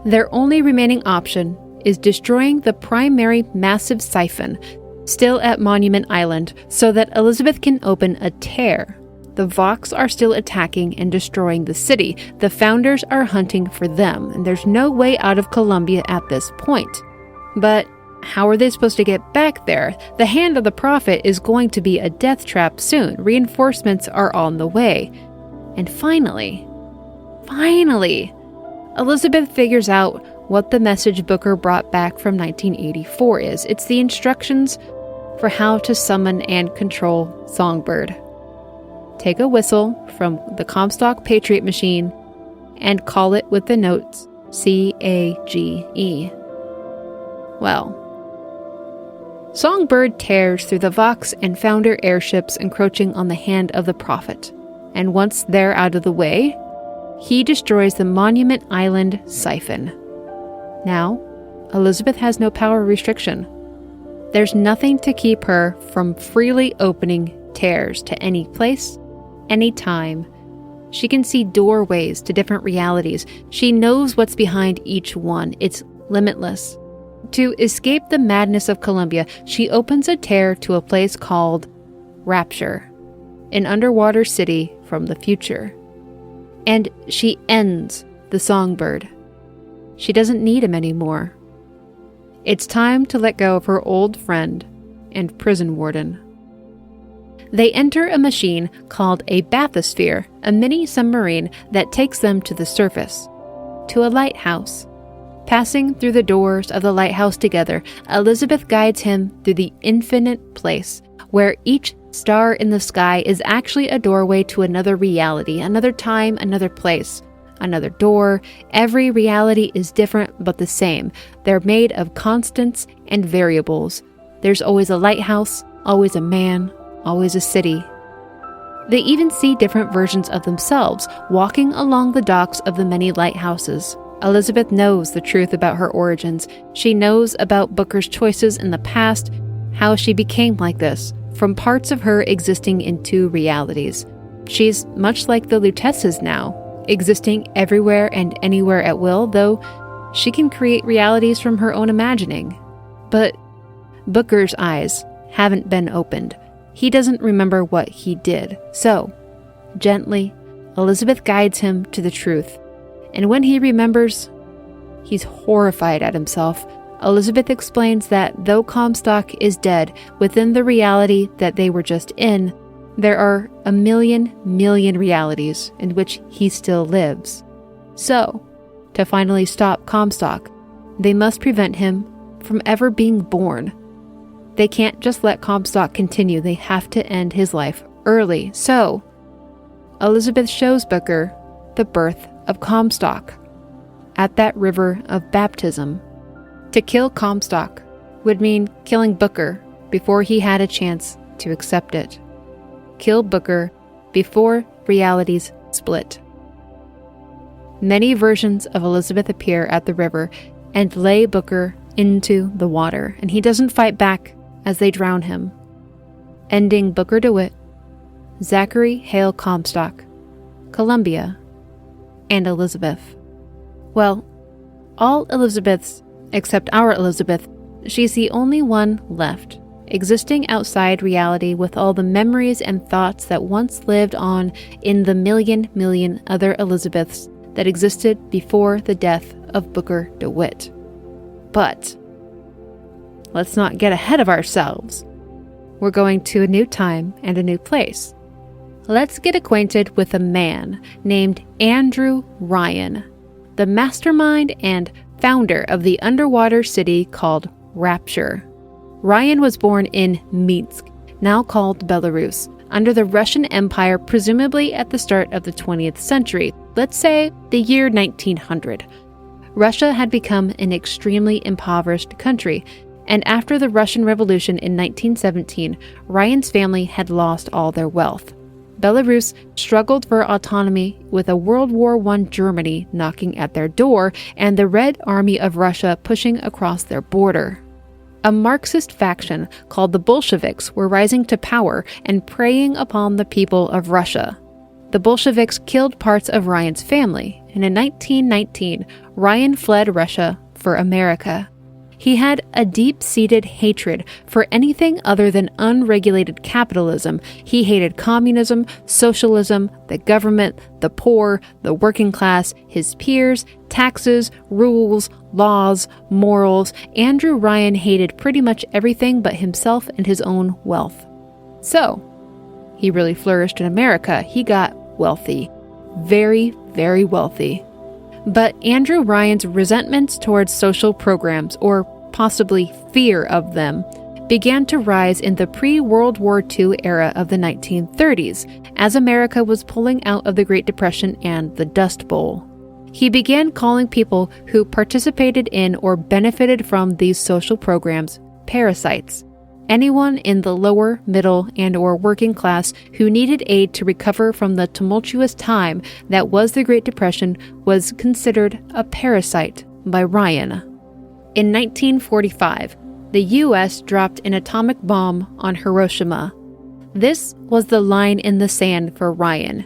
Their only remaining option is destroying the primary massive siphon, still at Monument Island, so that Elizabeth can open a tear. The Vox are still attacking and destroying the city. The Founders are hunting for them, and there's no way out of Columbia at this point. But how are they supposed to get back there? The Hand of the Prophet is going to be a death trap soon. Reinforcements are on the way. And finally, Elizabeth figures out what the message Booker brought back from 1984 is. It's the instructions for how to summon and control Songbird. Take a whistle from the Comstock Patriot machine and call it with the notes CAGE. Well, Songbird tears through the Vox and Founder airships encroaching on the hand of the Prophet, and once they're out of the way, he destroys the Monument Island siphon. Now, Elizabeth has no power restriction. There's nothing to keep her from freely opening tears to any place, any time. She can see doorways to different realities. She knows what's behind each one. It's limitless. To escape the madness of Columbia, she opens a tear to a place called Rapture, an underwater city from the future. And she ends the Songbird. She doesn't need him anymore. It's time to let go of her old friend and prison warden. They enter a machine called a bathysphere, a mini submarine that takes them to the surface, to a lighthouse. Passing through the doors of the lighthouse together, Elizabeth guides him through the infinite place, where each star in the sky is actually a doorway to another reality, another time, another place, another door. Every reality is different but the same. They're made of constants and variables. There's always a lighthouse, always a man, always a city. They even see different versions of themselves walking along the docks of the many lighthouses. Elizabeth knows the truth about her origins. She knows about Booker's choices in the past, how she became like this, from parts of her existing in two realities. She's much like the Lutesses now, existing everywhere and anywhere at will, though she can create realities from her own imagining. But Booker's eyes haven't been opened. He doesn't remember what he did. So, gently, Elizabeth guides him to the truth. And when he remembers, he's horrified at himself. Elizabeth explains that though Comstock is dead within the reality that they were just in, there are a million realities in which he still lives. So, to finally stop Comstock, they must prevent him from ever being born. They can't just let Comstock continue. They have to end his life early. So, Elizabeth shows Booker the birth of Comstock at that river of baptism. To kill Comstock would mean killing Booker before he had a chance to accept it. Kill Booker before realities split. Many versions of Elizabeth appear at the river and lay Booker into the water, and he doesn't fight back as they drown him, ending Booker DeWitt, Zachary Hale Comstock, Columbia, and Elizabeth. Well, all Elizabeths except our Elizabeth. She's the only one left, existing outside reality with all the memories and thoughts that once lived on in the million other Elizabeths that existed before the death of Booker DeWitt. But let's not get ahead of ourselves. We're going to a new time and a new place. Let's get acquainted with a man named Andrew Ryan, the mastermind and founder of the underwater city called Rapture. Ryan was born in Minsk, now called Belarus, under the Russian Empire, presumably at the start of the 20th century, let's say the year 1900. Russia had become an extremely impoverished country, and after the Russian Revolution in 1917, Ryan's family had lost all their wealth. Belarus struggled for autonomy with a World War I Germany knocking at their door and the Red Army of Russia pushing across their border. A Marxist faction called the Bolsheviks were rising to power and preying upon the people of Russia. The Bolsheviks killed parts of Ryan's family, and in 1919, Ryan fled Russia for America. He had a deep-seated hatred for anything other than unregulated capitalism. He hated communism, socialism, the government, the poor, the working class, his peers, taxes, rules, laws, morals. Andrew Ryan hated pretty much everything but himself and his own wealth. So, he really flourished in America. He got wealthy. Very, very wealthy. But Andrew Ryan's resentments towards social programs, or possibly fear of them, began to rise in the pre-World War II era of the 1930s, as America was pulling out of the Great Depression and the Dust Bowl. He began calling people who participated in or benefited from these social programs parasites. Anyone in the lower, middle, and/or working class who needed aid to recover from the tumultuous time that was the Great Depression was considered a parasite by Ryan. In 1945, the U.S. dropped an atomic bomb on Hiroshima. This was the line in the sand for Ryan.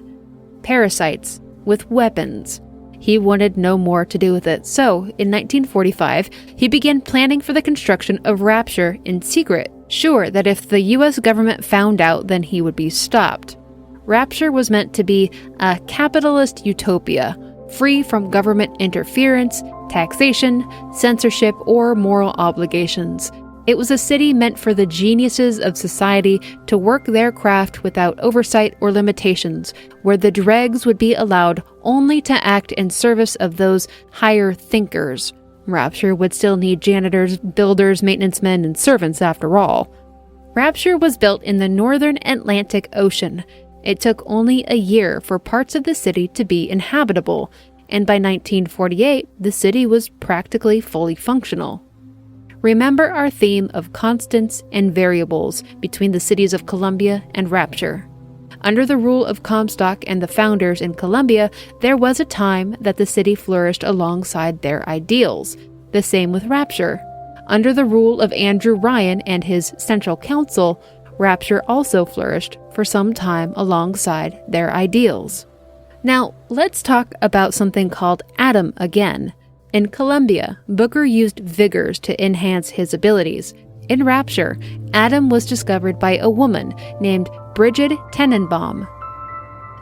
Parasites with weapons. He wanted no more to do with it, so in 1945, he began planning for the construction of Rapture in secret, sure that if the U.S. government found out, then he would be stopped. Rapture was meant to be a capitalist utopia, free from government interference, taxation, censorship, or moral obligations. It was a city meant for the geniuses of society to work their craft without oversight or limitations, where the dregs would be allowed only to act in service of those higher thinkers. Rapture would still need janitors, builders, maintenance men, and servants after all. Rapture was built in the northern Atlantic Ocean. It took only a year for parts of the city to be inhabitable, and by 1948, the city was practically fully functional. Remember our theme of constants and variables between the cities of Columbia and Rapture. Under the rule of Comstock and the founders in Columbia, there was a time that the city flourished alongside their ideals. The same with Rapture. Under the rule of Andrew Ryan and his Central Council, Rapture also flourished for some time alongside their ideals. Now, let's talk about something called Adam again. In Columbia, Booker used vigors to enhance his abilities. In Rapture, Adam was discovered by a woman named Bridget Tenenbaum.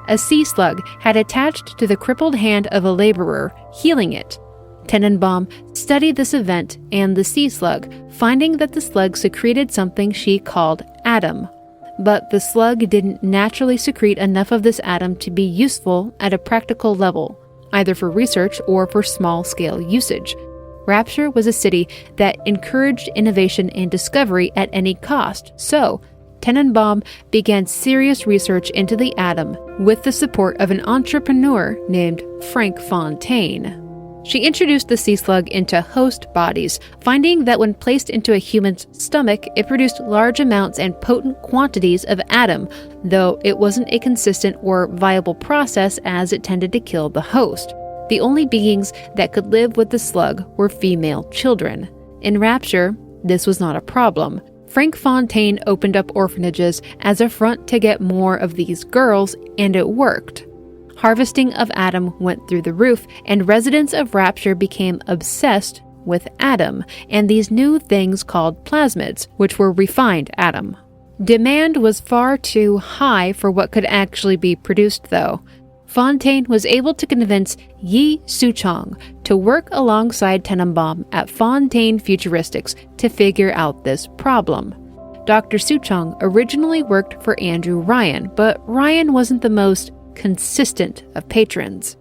A sea slug had attached to the crippled hand of a laborer, healing it. Tenenbaum studied this event and the sea slug, finding that the slug secreted something she called Adam. But the slug didn't naturally secrete enough of this Adam to be useful at a practical level, either for research or for small-scale usage. Rapture was a city that encouraged innovation and discovery at any cost, so Tenenbaum began serious research into the atom with the support of an entrepreneur named Frank Fontaine. She introduced the sea slug into host bodies, finding that when placed into a human's stomach, it produced large amounts and potent quantities of Adam, though it wasn't a consistent or viable process as it tended to kill the host. The only beings that could live with the slug were female children. In Rapture, this was not a problem. Frank Fontaine opened up orphanages as a front to get more of these girls, and it worked. Harvesting of Adam went through the roof, and residents of Rapture became obsessed with Adam and these new things called plasmids, which were refined Adam. Demand was far too high for what could actually be produced, though. Fontaine was able to convince Yi Suchong to work alongside Tenenbaum at Fontaine Futuristics to figure out this problem. Dr. Suchong originally worked for Andrew Ryan, but Ryan wasn't the most consistent of patrons.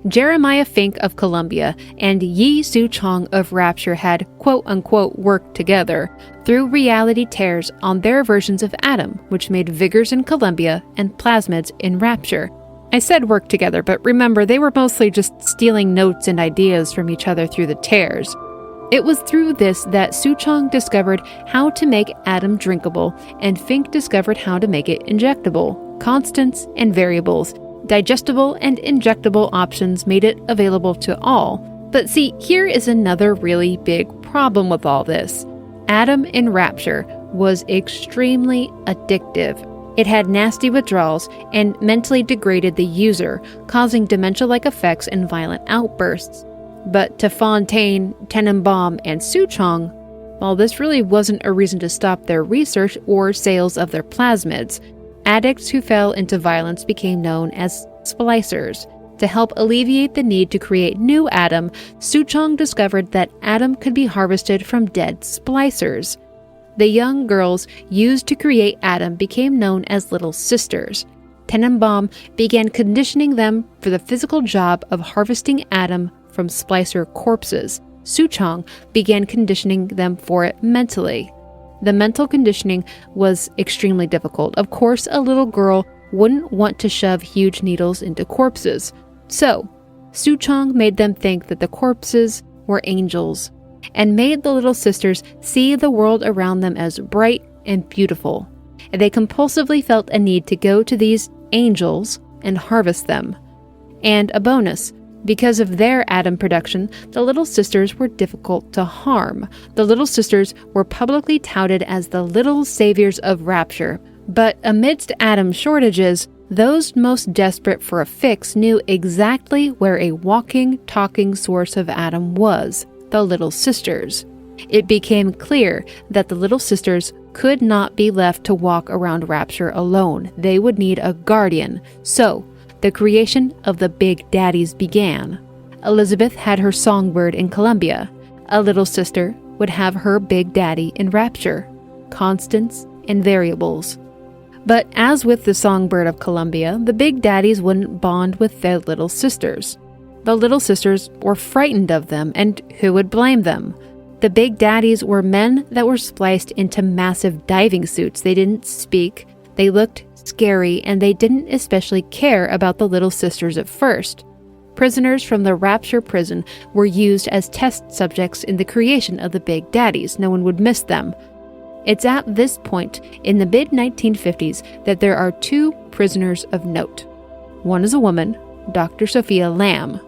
Jeremiah Fink of Columbia and Yi Suchong of Rapture had quote-unquote worked together through reality tears on their versions of Adam, which made vigors in Columbia and plasmids in Rapture. I said work together, but remember, they were mostly just stealing notes and ideas from each other through the tears. It was through this that Suchong discovered how to make Adam drinkable, and Fink discovered how to make it injectable. Constants and variables, digestible and injectable options made it available to all. But see, here is another really big problem with all this. Adam in Rapture was extremely addictive. It had nasty withdrawals and mentally degraded the user, causing dementia-like effects and violent outbursts. But to Fontaine, Tenenbaum, and Suchong, well, this really wasn't a reason to stop their research or sales of their plasmids. Addicts who fell into violence became known as splicers. To help alleviate the need to create new Adam, Suchong discovered that Adam could be harvested from dead splicers. The young girls used to create Adam became known as Little Sisters. Tenenbaum began conditioning them for the physical job of harvesting Adam from splicer corpses. Suchong began conditioning them for it mentally. The mental conditioning was extremely difficult. Of course, a little girl wouldn't want to shove huge needles into corpses. So, Suchong made them think that the corpses were angels, and made the little sisters see the world around them as bright and beautiful. They compulsively felt a need to go to these angels and harvest them. And a bonus, because of their Adam production, the little sisters were difficult to harm. The little sisters were publicly touted as the little saviors of Rapture. But amidst Adam shortages, those most desperate for a fix knew exactly where a walking, talking source of Adam was: the little sisters. It became clear that the little sisters could not be left to walk around Rapture alone. They would need a guardian. So, the creation of the Big Daddies began. Elizabeth had her songbird in Columbia. A little sister would have her Big Daddy in Rapture, constants and variables. But as with the songbird of Columbia, the Big Daddies wouldn't bond with their little sisters. The little sisters were frightened of them, and who would blame them? The Big Daddies were men that were spliced into massive diving suits. They didn't speak, they looked scary, and they didn't especially care about the little sisters at first. Prisoners from the Rapture prison were used as test subjects in the creation of the Big Daddies. No one would miss them. It's at this point, in the mid-1950s, that there are two prisoners of note. One is a woman, Dr. Sophia Lamb.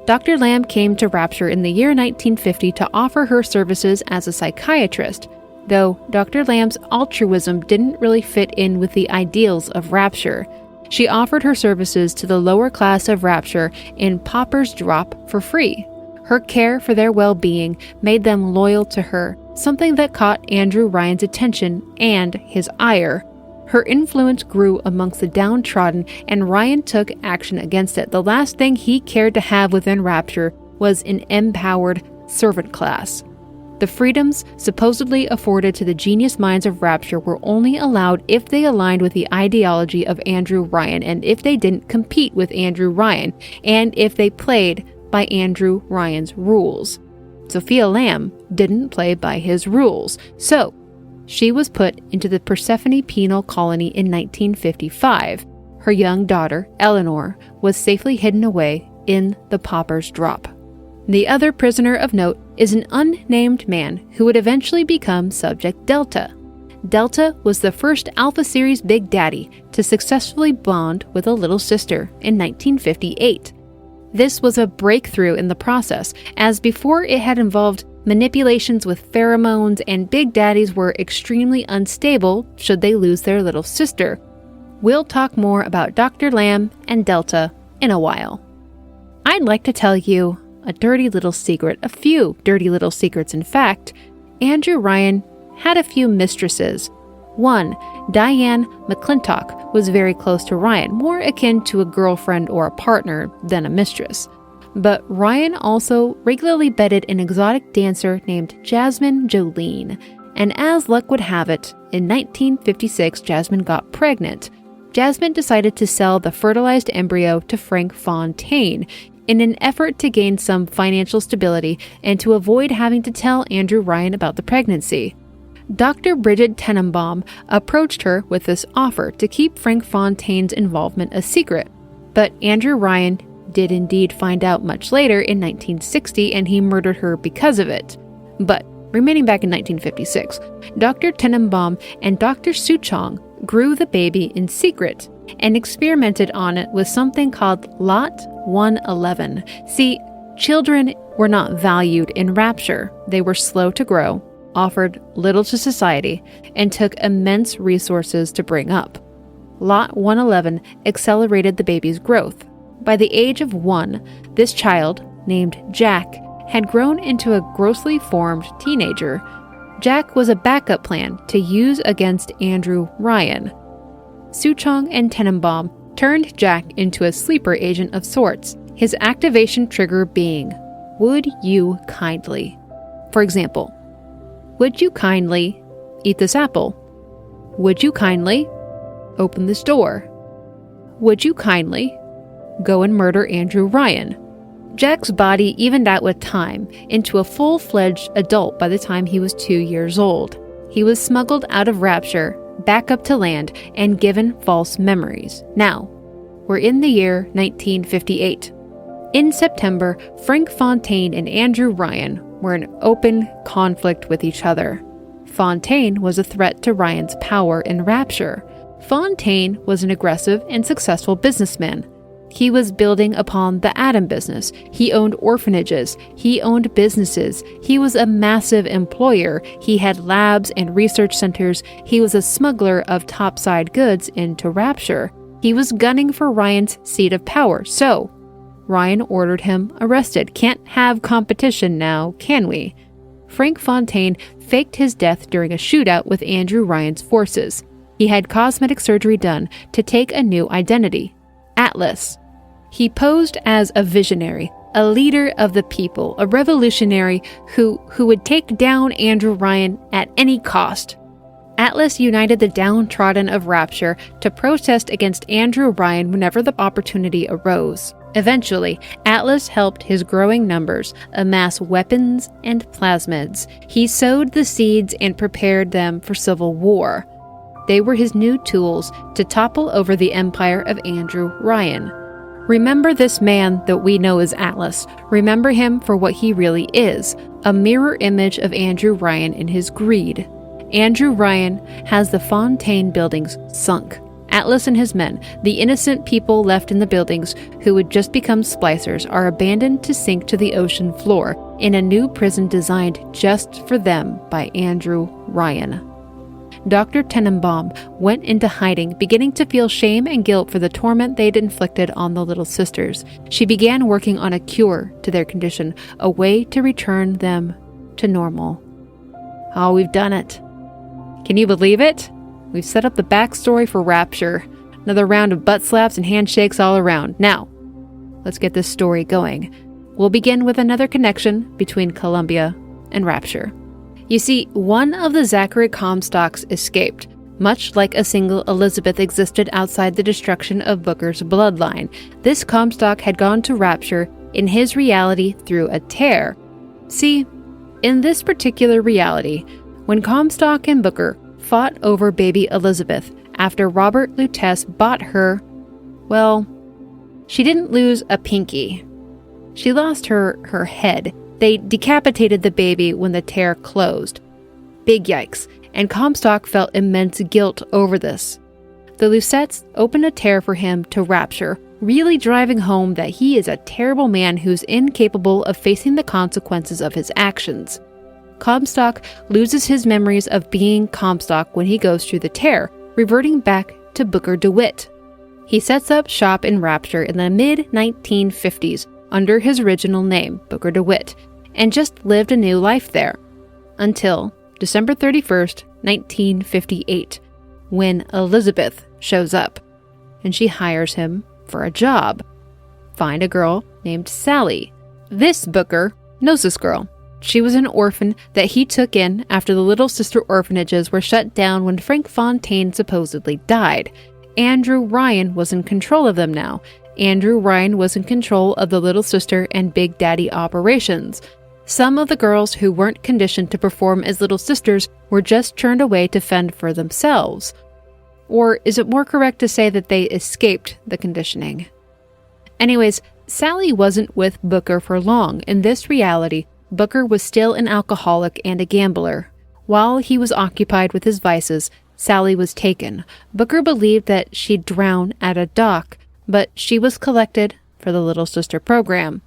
Dr. Lamb came to Rapture in the year 1950 to offer her services as a psychiatrist, though Dr. Lamb's altruism didn't really fit in with the ideals of Rapture. She offered her services to the lower class of Rapture in Pauper's Drop for free. Her care for their well-being made them loyal to her, something that caught Andrew Ryan's attention and his ire. Her influence grew amongst the downtrodden, and Ryan took action against it. The last thing he cared to have within Rapture was an empowered servant class. The freedoms supposedly afforded to the genius minds of Rapture were only allowed if they aligned with the ideology of Andrew Ryan, and if they didn't compete with Andrew Ryan, and if they played by Andrew Ryan's rules. Sophia Lamb didn't play by his rules, so she was put into the Persephone Penal Colony in 1955. Her young daughter, Eleanor, was safely hidden away in the Pauper's Drop. The other prisoner of note is an unnamed man who would eventually become Subject Delta. Delta was the first Alpha Series Big Daddy to successfully bond with a little sister in 1958. This was a breakthrough in the process, as before it had involved manipulations with pheromones, and Big Daddies were extremely unstable should they lose their little sister. We'll talk more about Dr. Lamb and Delta in a while. I'd like to tell you a dirty little secret, a few dirty little secrets in fact. Andrew Ryan had a few mistresses. One, Diane McClintock, was very close to Ryan, more akin to a girlfriend or a partner than a mistress. But Ryan also regularly bedded an exotic dancer named Jasmine Jolene. And as luck would have it, in 1956, Jasmine got pregnant. Jasmine decided to sell the fertilized embryo to Frank Fontaine in an effort to gain some financial stability and to avoid having to tell Andrew Ryan about the pregnancy. Dr. Bridget Tenenbaum approached her with this offer to keep Frank Fontaine's involvement a secret. But Andrew Ryan did indeed find out much later in 1960, and he murdered her because of it. But remaining back in 1956, Dr. Tenenbaum and Dr. Suchong grew the baby in secret and experimented on it with something called Lot 111. See, children were not valued in Rapture. They were slow to grow, offered little to society, and took immense resources to bring up. Lot 111 accelerated the baby's growth. By the age of 1, this child, named Jack, had grown into a grossly formed teenager. Jack was a backup plan to use against Andrew Ryan. Suchong and Tenenbaum turned Jack into a sleeper agent of sorts, his activation trigger being, "Would you kindly?" For example, "Would you kindly eat this apple? Would you kindly open this door? Would you kindly go and murder Andrew Ryan?" Jack's body evened out with time into a full-fledged adult by the time he was 2 years old. He was smuggled out of Rapture, back up to land, and given false memories. Now, we're in the year 1958. In September, Frank Fontaine and Andrew Ryan were in open conflict with each other. Fontaine was a threat to Ryan's power in Rapture. Fontaine was an aggressive and successful businessman. He was building upon the Atom business. He owned orphanages. He owned businesses. He was a massive employer. He had labs and research centers. He was a smuggler of topside goods into Rapture. He was gunning for Ryan's seat of power, so Ryan ordered him arrested. Can't have competition now, can we? Frank Fontaine faked his death during a shootout with Andrew Ryan's forces. He had cosmetic surgery done to take a new identity, Atlas. He posed as a visionary, a leader of the people, a revolutionary who would take down Andrew Ryan at any cost. Atlas united the downtrodden of Rapture to protest against Andrew Ryan whenever the opportunity arose. Eventually, Atlas helped his growing numbers amass weapons and plasmids. He sowed the seeds and prepared them for civil war. They were his new tools to topple over the empire of Andrew Ryan. Remember this man that we know as Atlas. Remember him for what he really is, a mirror image of Andrew Ryan in his greed. Andrew Ryan has the Fontaine buildings sunk. Atlas and his men, the innocent people left in the buildings who would just become splicers, are abandoned to sink to the ocean floor in a new prison designed just for them by Andrew Ryan. Dr. Tenenbaum went into hiding, beginning to feel shame and guilt for the torment they'd inflicted on the little sisters. She began working on a cure to their condition, a way to return them to normal. Oh, we've done it. Can you believe it? We've set up the backstory for Rapture. Another round of butt slaps and handshakes all around. Now, let's get this story going. We'll begin with another connection between Columbia and Rapture. You see, one of the Zachary Comstocks escaped, much like a single Elizabeth existed outside the destruction of Booker's bloodline. This Comstock had gone to Rapture in his reality through a tear. See, in this particular reality, when Comstock and Booker fought over baby Elizabeth after Robert Lutece bought her, well, she didn't lose a pinky. She lost her head. They decapitated the baby when the tear closed. Big yikes, and Comstock felt immense guilt over this. The Lucettes opened a tear for him to Rapture, really driving home that he is a terrible man who's incapable of facing the consequences of his actions. Comstock loses his memories of being Comstock when he goes through the tear, reverting back to Booker DeWitt. He sets up shop in Rapture in the mid-1950s under his original name, Booker DeWitt, and just lived a new life there, until December 31st, 1958, when Elizabeth shows up, and she hires him for a job. Find a girl named Sally. This Booker knows this girl. She was an orphan that he took in after the Little Sister orphanages were shut down when Frank Fontaine supposedly died. Andrew Ryan was in control of them now. Andrew Ryan was in control of the Little Sister and Big Daddy operations. Some of the girls who weren't conditioned to perform as Little Sisters were just turned away to fend for themselves. Or is it more correct to say that they escaped the conditioning? Anyways, Sally wasn't with Booker for long. In this reality, Booker was still an alcoholic and a gambler. While he was occupied with his vices, Sally was taken. Booker believed that she'd drown at a dock, but she was collected for the Little Sister program.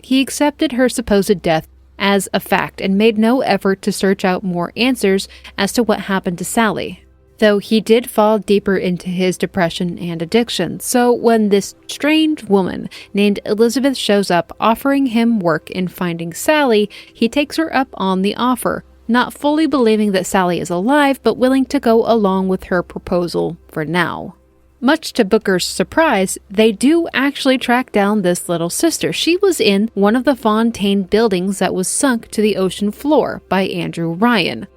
He accepted her supposed death as a fact and made no effort to search out more answers as to what happened to Sally, though he did fall deeper into his depression and addiction. So when this strange woman named Elizabeth shows up offering him work in finding Sally, he takes her up on the offer, not fully believing that Sally is alive, but willing to go along with her proposal for now. Much to Booker's surprise, they do actually track down this little sister. She was in one of the Fontaine buildings that was sunk to the ocean floor by Andrew Ryan.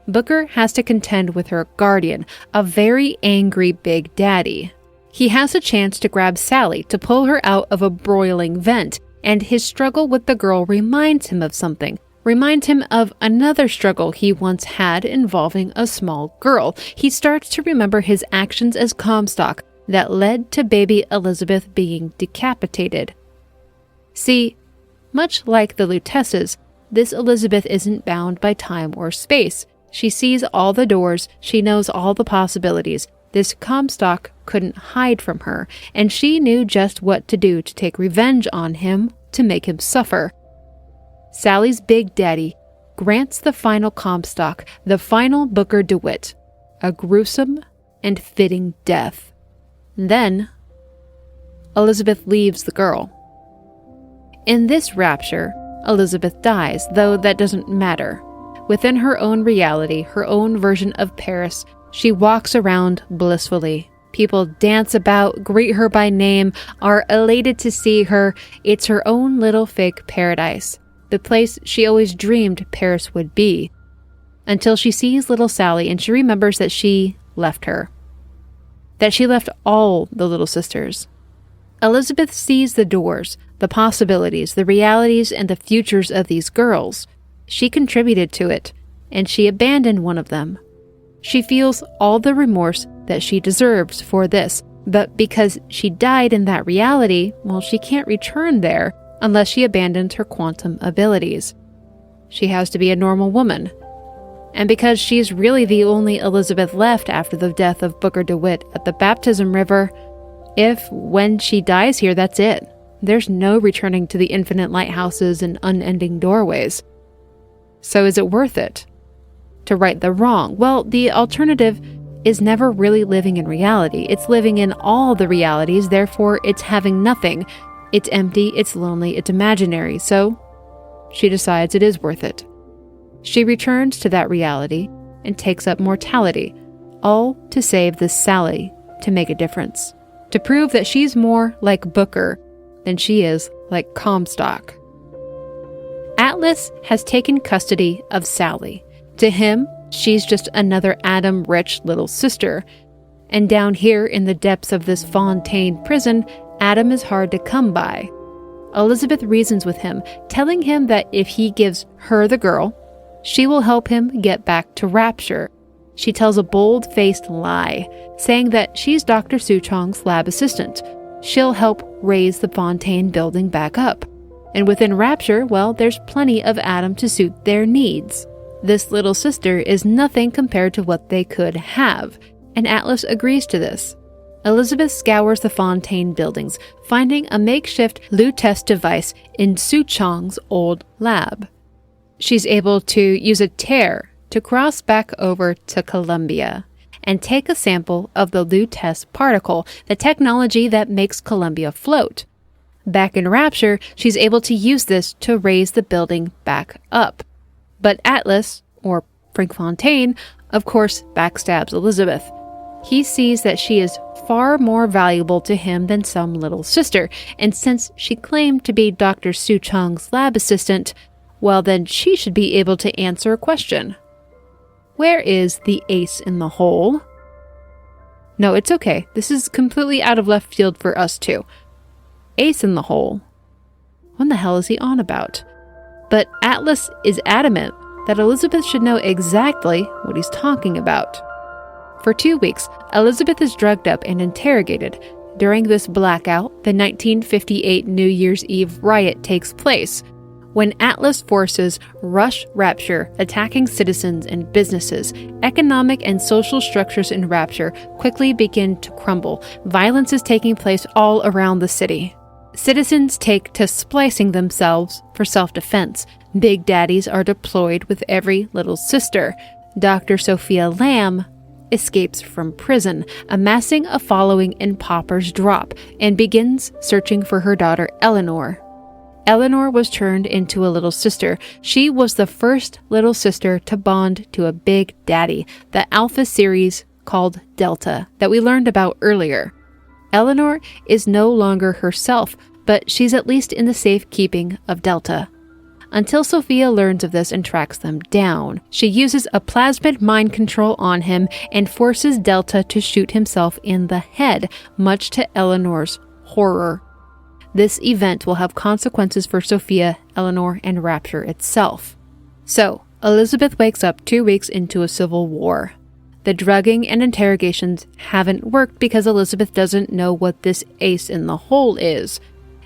Booker has to contend with her guardian, a very angry Big Daddy. He has a chance to grab Sally to pull her out of a broiling vent, and his struggle with the girl reminds him of something. Reminds him of another struggle he once had involving a small girl. He starts to remember his actions as Comstock that led to baby Elizabeth being decapitated. See, much like the Lutesses, this Elizabeth isn't bound by time or space. She sees all the doors, she knows all the possibilities. This Comstock couldn't hide from her, and she knew just what to do to take revenge on him, to make him suffer. Sally's Big Daddy grants the final Comstock, the final Booker DeWitt, a gruesome and fitting death. Then, Elizabeth leaves the girl. In this rapture, Elizabeth dies, though that doesn't matter. Within her own reality, her own version of Paris, she walks around blissfully. People dance about, greet her by name, are elated to see her. It's her own little fake paradise, the place she always dreamed Paris would be. Until she sees little Sally and she remembers that she left her. That she left all the little sisters. Elizabeth sees the doors, the possibilities, the realities, and the futures of these girls. She contributed to it, and she abandoned one of them. She feels all the remorse that she deserves for this, but because she died in that reality, well, she can't return there unless she abandons her quantum abilities. She has to be a normal woman. And because she's really the only Elizabeth left after the death of Booker DeWitt at the Baptism River, when she dies here, that's it. There's no returning to the infinite lighthouses and unending doorways. So is it worth it? To right the wrong? Well, the alternative is never really living in reality. It's living in all the realities, therefore it's having nothing. It's empty, it's lonely, it's imaginary, so she decides it is worth it. She returns to that reality and takes up mortality, all to save this Sally, to make a difference. To prove that she's more like Booker than she is like Comstock. Atlas has taken custody of Sally. To him, she's just another Adam-rich little sister. And down here in the depths of this Fontaine prison, Adam is hard to come by. Elizabeth reasons with him, telling him that if he gives her the girl, she will help him get back to Rapture. She tells a bold-faced lie, saying that she's Dr. Suchong's lab assistant. She'll help raise the Fontaine building back up. And within Rapture, well, there's plenty of Adam to suit their needs. This little sister is nothing compared to what they could have, and Atlas agrees to this. Elizabeth scours the Fontaine buildings, finding a makeshift Lutece device in Suchong's old lab. She's able to use a tear to cross back over to Columbia and take a sample of the Lutece particle, the technology that makes Columbia float. Back in Rapture, she's able to use this to raise the building back up. But Atlas, or Frank Fontaine, of course, backstabs Elizabeth. He sees that she is far more valuable to him than some little sister, and since she claimed to be Dr. Suchong's lab assistant, well then she should be able to answer a question. Where is the ace in the hole? No, it's okay. This is completely out of left field for us too. Ace in the hole? What the hell is he on about? But Atlas is adamant that Elizabeth should know exactly what he's talking about. For 2 weeks, Elizabeth is drugged up and interrogated. During this blackout, the 1958 New Year's Eve riot takes place, when Atlas forces rush Rapture, attacking citizens and businesses. Economic and social structures in Rapture quickly begin to crumble. Violence is taking place all around the city. Citizens take to splicing themselves for self-defense. Big daddies are deployed with every little sister. Dr. Sophia Lamb escapes from prison, amassing a following in Pauper's Drop, and begins searching for her daughter Eleanor. Eleanor was turned into a little sister. She was the first little sister to bond to a big daddy, the Alpha series called Delta that we learned about earlier. Eleanor is no longer herself, but she's at least in the safekeeping of Delta. Until Sophia learns of this and tracks them down, she uses a plasmid mind control on him and forces Delta to shoot himself in the head, much to Eleanor's horror. This event will have consequences for Sophia, Eleanor, and Rapture itself. So, Elizabeth wakes up 2 weeks into a civil war. The drugging and interrogations haven't worked because Elizabeth doesn't know what this ace in the hole is.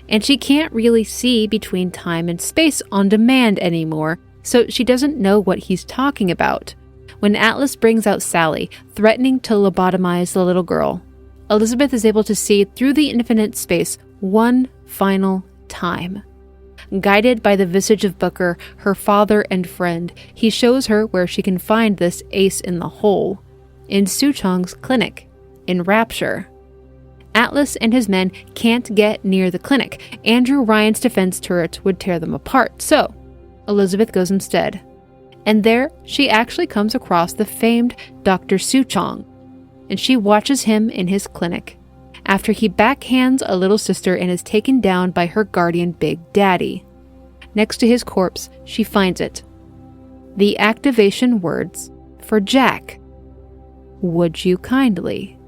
and she can't really see between time and space on demand anymore, so she doesn't know what he's talking about. When Atlas brings out Sally, threatening to lobotomize the little girl, Elizabeth is able to see through the infinite space one final time. Guided by the visage of Booker, her father and friend, he shows her where she can find this ace in the hole, in Suchong's clinic, in Rapture. Atlas and his men can't get near the clinic. Andrew Ryan's defense turret would tear them apart, so Elizabeth goes instead. And there, she actually comes across the famed Dr. Suchong, and she watches him in his clinic, after he backhands a little sister and is taken down by her guardian Big Daddy. Next to his corpse, she finds it. The activation words for Jack. Would you kindly?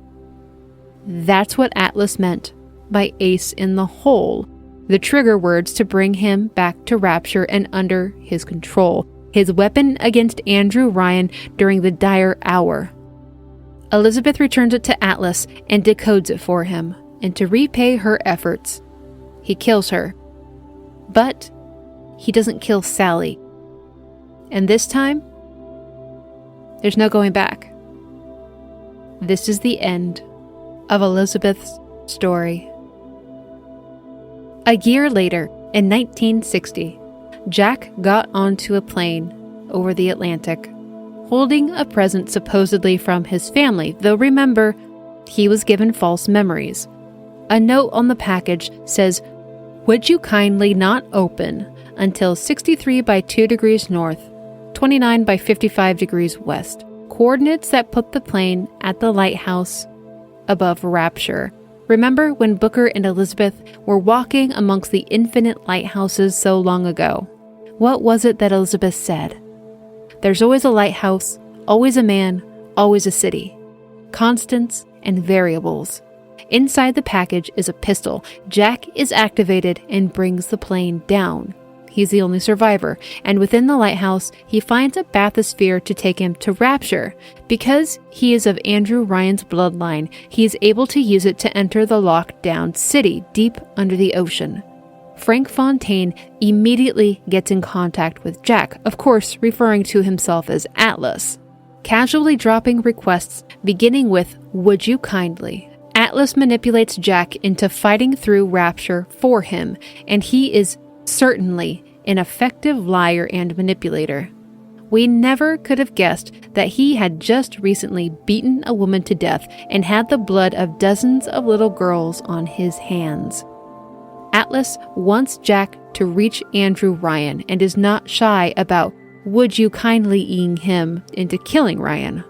That's what Atlas meant by ace in the hole, the trigger words to bring him back to Rapture and under his control, his weapon against Andrew Ryan during the dire hour. Elizabeth returns it to Atlas and decodes it for him, and to repay her efforts, he kills her. But he doesn't kill Sally. And this time, there's no going back. This is the end of Elizabeth's story. A year later, in 1960, Jack got onto a plane over the Atlantic, holding a present supposedly from his family, though remember, he was given false memories. A note on the package says, "Would you kindly not open until 63 by 2 degrees north, 29 by 55 degrees west," coordinates that put the plane at the lighthouse above Rapture. Remember when Booker and Elizabeth were walking amongst the infinite lighthouses so long ago? What was it that Elizabeth said? There's always a lighthouse, always a man, always a city. Constants and variables. Inside the package is a pistol. Jack is activated and brings the plane down. He's the only survivor, and within the lighthouse, he finds a bathysphere to take him to Rapture. Because he is of Andrew Ryan's bloodline, he is able to use it to enter the locked-down city deep under the ocean. Frank Fontaine immediately gets in contact with Jack, of course referring to himself as Atlas, casually dropping requests beginning with, "Would you kindly?" Atlas manipulates Jack into fighting through Rapture for him, and he is certainly an effective liar and manipulator. We never could have guessed that he had just recently beaten a woman to death and had the blood of dozens of little girls on his hands. Atlas wants Jack to reach Andrew Ryan and is not shy about "would you kindly"ing him into killing Ryan.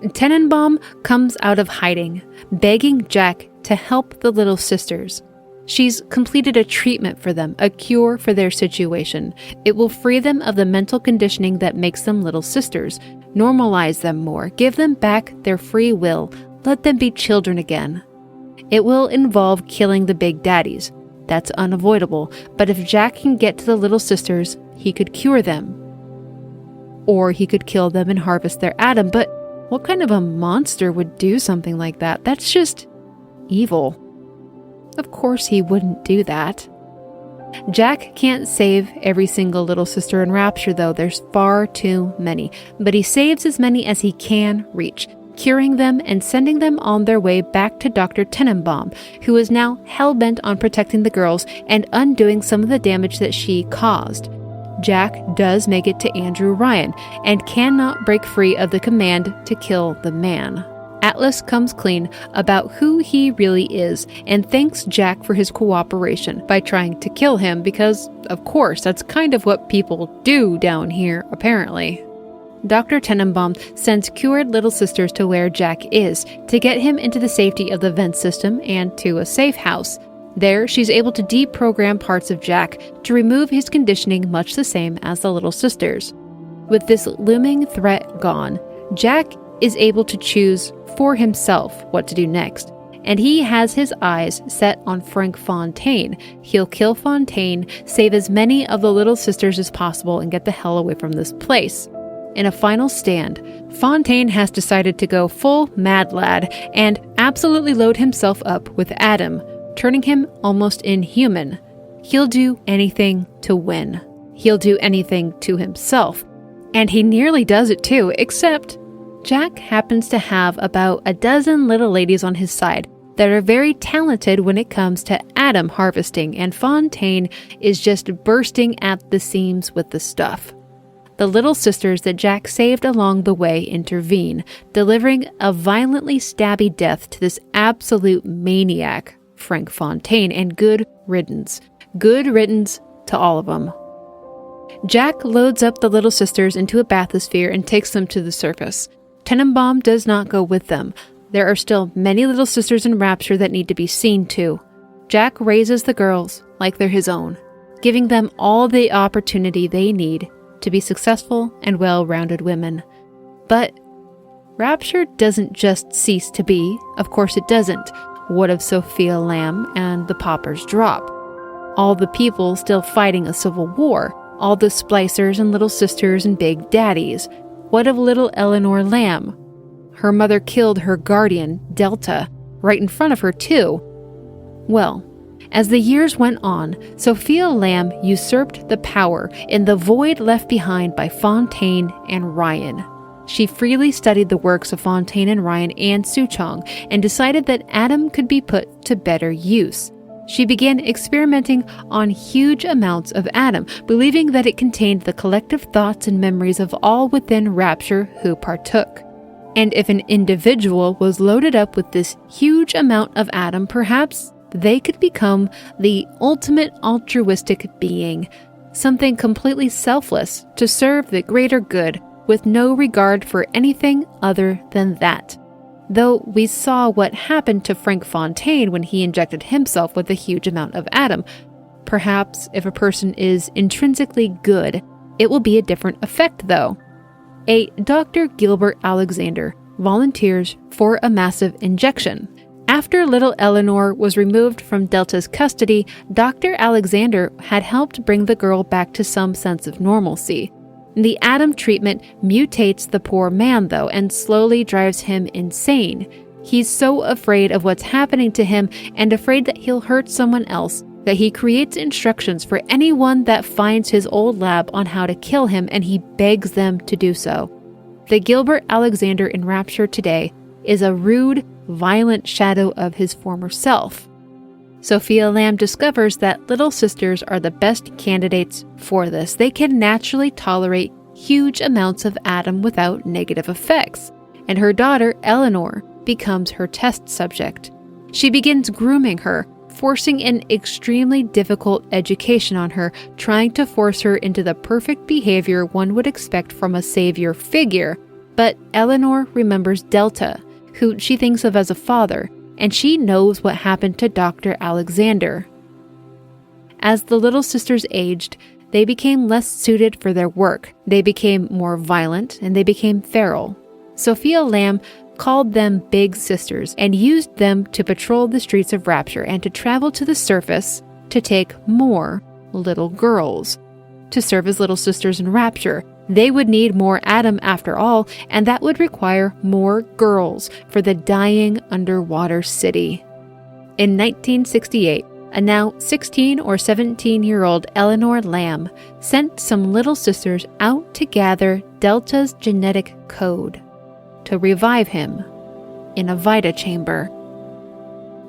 Tenenbaum comes out of hiding, begging Jack to help the little sisters. She's completed a treatment for them, a cure for their situation. It will free them of the mental conditioning that makes them little sisters, normalize them more, give them back their free will, let them be children again. It will involve killing the big daddies. That's unavoidable, but if Jack can get to the little sisters, he could cure them. Or he could kill them and harvest their atom, but what kind of a monster would do something like that? That's just evil. Of course he wouldn't do that. Jack can't save every single little sister in Rapture, though. There's far too many. But he saves as many as he can reach, curing them and sending them on their way back to Dr. Tenenbaum, who is now hell-bent on protecting the girls and undoing some of the damage that she caused. Jack does make it to Andrew Ryan and cannot break free of the command to kill the man. Atlas comes clean about who he really is and thanks Jack for his cooperation by trying to kill him because, of course, that's kind of what people do down here, apparently. Dr. Tenenbaum sends cured little sisters to where Jack is to get him into the safety of the vent system and to a safe house. There, she's able to deprogram parts of Jack to remove his conditioning much the same as the little sisters. With this looming threat gone, Jack is able to choose for himself what to do next, and he has his eyes set on Frank Fontaine. He'll kill Fontaine, save as many of the little sisters as possible, and get the hell away from this place. In a final stand, Fontaine has decided to go full mad lad and absolutely load himself up with Adam, turning him almost inhuman. He'll do anything to win. He'll do anything to himself. And he nearly does it too, except Jack happens to have about a dozen little ladies on his side that are very talented when it comes to atom harvesting, and Fontaine is just bursting at the seams with the stuff. The little sisters that Jack saved along the way intervene, delivering a violently stabby death to this absolute maniac, Frank Fontaine, and good riddance. Good riddance to all of them. Jack loads up the little sisters into a bathysphere and takes them to the surface. Tenenbaum does not go with them. There are still many little sisters in Rapture that need to be seen too. Jack raises the girls like they're his own, giving them all the opportunity they need to be successful and well-rounded women. But Rapture doesn't just cease to be. Of course it doesn't. What of Sophia Lamb and the Poppers drop? All the people still fighting a civil war. All the splicers and little sisters and big daddies. What of little Eleanor Lamb? Her mother killed her guardian, Delta, right in front of her too. Well, as the years went on, Sophia Lamb usurped the power in the void left behind by Fontaine and Ryan. She freely studied the works of Fontaine and Ryan and Souchong and decided that Adam could be put to better use. She began experimenting on huge amounts of Adam, believing that it contained the collective thoughts and memories of all within Rapture who partook. And if an individual was loaded up with this huge amount of Adam, perhaps they could become the ultimate altruistic being, something completely selfless to serve the greater good with no regard for anything other than that. Though we saw what happened to Frank Fontaine when he injected himself with a huge amount of Adam, perhaps if a person is intrinsically good, it will be a different effect though. A Dr. Gilbert Alexander volunteers for a massive injection. After little Eleanor was removed from Delta's custody, Dr. Alexander had helped bring the girl back to some sense of normalcy. The Adam treatment mutates the poor man, though, and slowly drives him insane. He's so afraid of what's happening to him and afraid that he'll hurt someone else that he creates instructions for anyone that finds his old lab on how to kill him, and he begs them to do so. The Gilbert Alexander in Rapture today is a rude, violent shadow of his former self. Sophia Lamb discovers that little sisters are the best candidates for this. They can naturally tolerate huge amounts of Adam without negative effects, and her daughter, Eleanor, becomes her test subject. She begins grooming her, forcing an extremely difficult education on her, trying to force her into the perfect behavior one would expect from a savior figure. But Eleanor remembers Delta, who she thinks of as a father, and she knows what happened to Dr. Alexander. As the little sisters aged, they became less suited for their work. They became more violent, and they became feral. Sophia Lamb called them Big Sisters and used them to patrol the streets of Rapture and to travel to the surface to take more little girls. To serve as little sisters in Rapture, they would need more Adam after all, and that would require more girls for the dying underwater city. In 1968, a now 16 or 17-year-old Eleanor Lamb sent some little sisters out to gather Delta's genetic code, to revive him in a Vita chamber.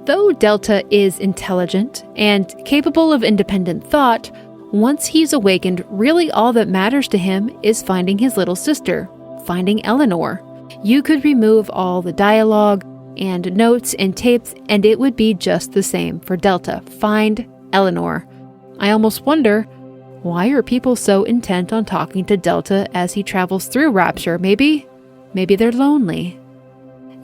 Though Delta is intelligent and capable of independent thought, once he's awakened, really all that matters to him is finding his little sister, finding Eleanor. You could remove all the dialogue and notes and tapes, and it would be just the same for Delta. Find Eleanor. I almost wonder, why are people so intent on talking to Delta as he travels through Rapture? Maybe they're lonely.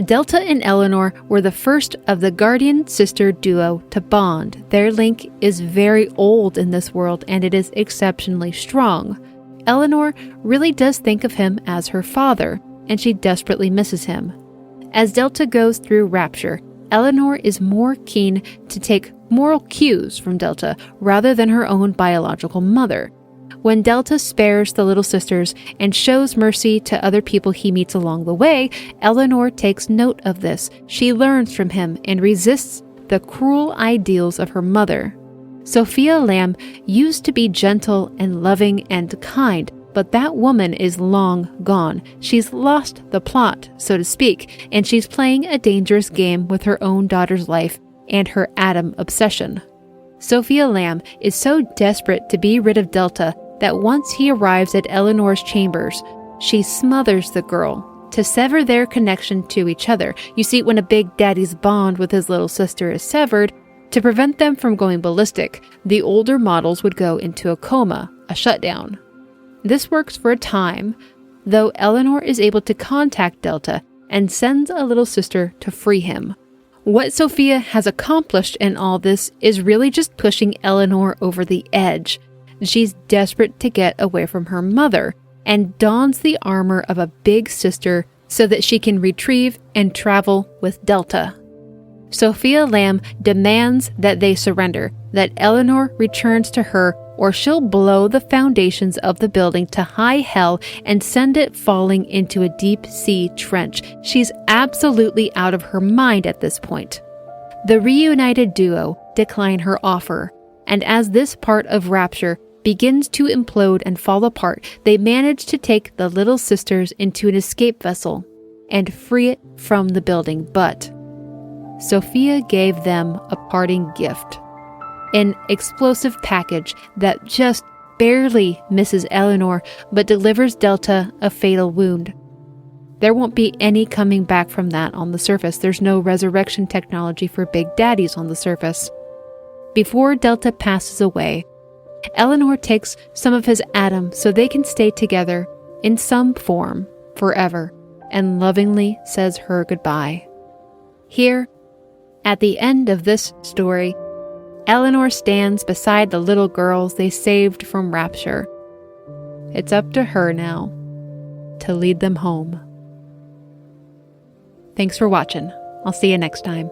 Delta and Eleanor were the first of the guardian-sister duo to bond. Their link is very old in this world, and it is exceptionally strong. Eleanor really does think of him as her father, and she desperately misses him. As Delta goes through Rapture, Eleanor is more keen to take moral cues from Delta rather than her own biological mother. When Delta spares the little sisters and shows mercy to other people he meets along the way, Eleanor takes note of this. She learns from him and resists the cruel ideals of her mother. Sophia Lamb used to be gentle and loving and kind, but that woman is long gone. She's lost the plot, so to speak, and she's playing a dangerous game with her own daughter's life and her Adam obsession. Sophia Lamb is so desperate to be rid of Delta that once he arrives at Eleanor's chambers, she smothers the girl to sever their connection to each other. You see, when a big daddy's bond with his little sister is severed, to prevent them from going ballistic, the older models would go into a coma, a shutdown. This works for a time, though Eleanor is able to contact Delta and sends a little sister to free him. What Sophia has accomplished in all this is really just pushing Eleanor over the edge. She's desperate to get away from her mother and dons the armor of a big sister so that she can retrieve and travel with Delta. Sophia Lamb demands that they surrender, that Eleanor returns to her, or she'll blow the foundations of the building to high hell and send it falling into a deep sea trench. She's absolutely out of her mind at this point. The reunited duo decline her offer, and as this part of Rapture begins to implode and fall apart, they manage to take the little sisters into an escape vessel and free it from the building. But Sophia gave them a parting gift, an explosive package that just barely misses Eleanor but delivers Delta a fatal wound. There won't be any coming back from that on the surface. There's no resurrection technology for big daddies on the surface. Before Delta passes away, Eleanor takes some of his Adam so they can stay together in some form forever, and lovingly says her goodbye. Here, at the end of this story, Eleanor stands beside the little girls they saved from Rapture. It's up to her now to lead them home. Thanks for watching. I'll see you next time.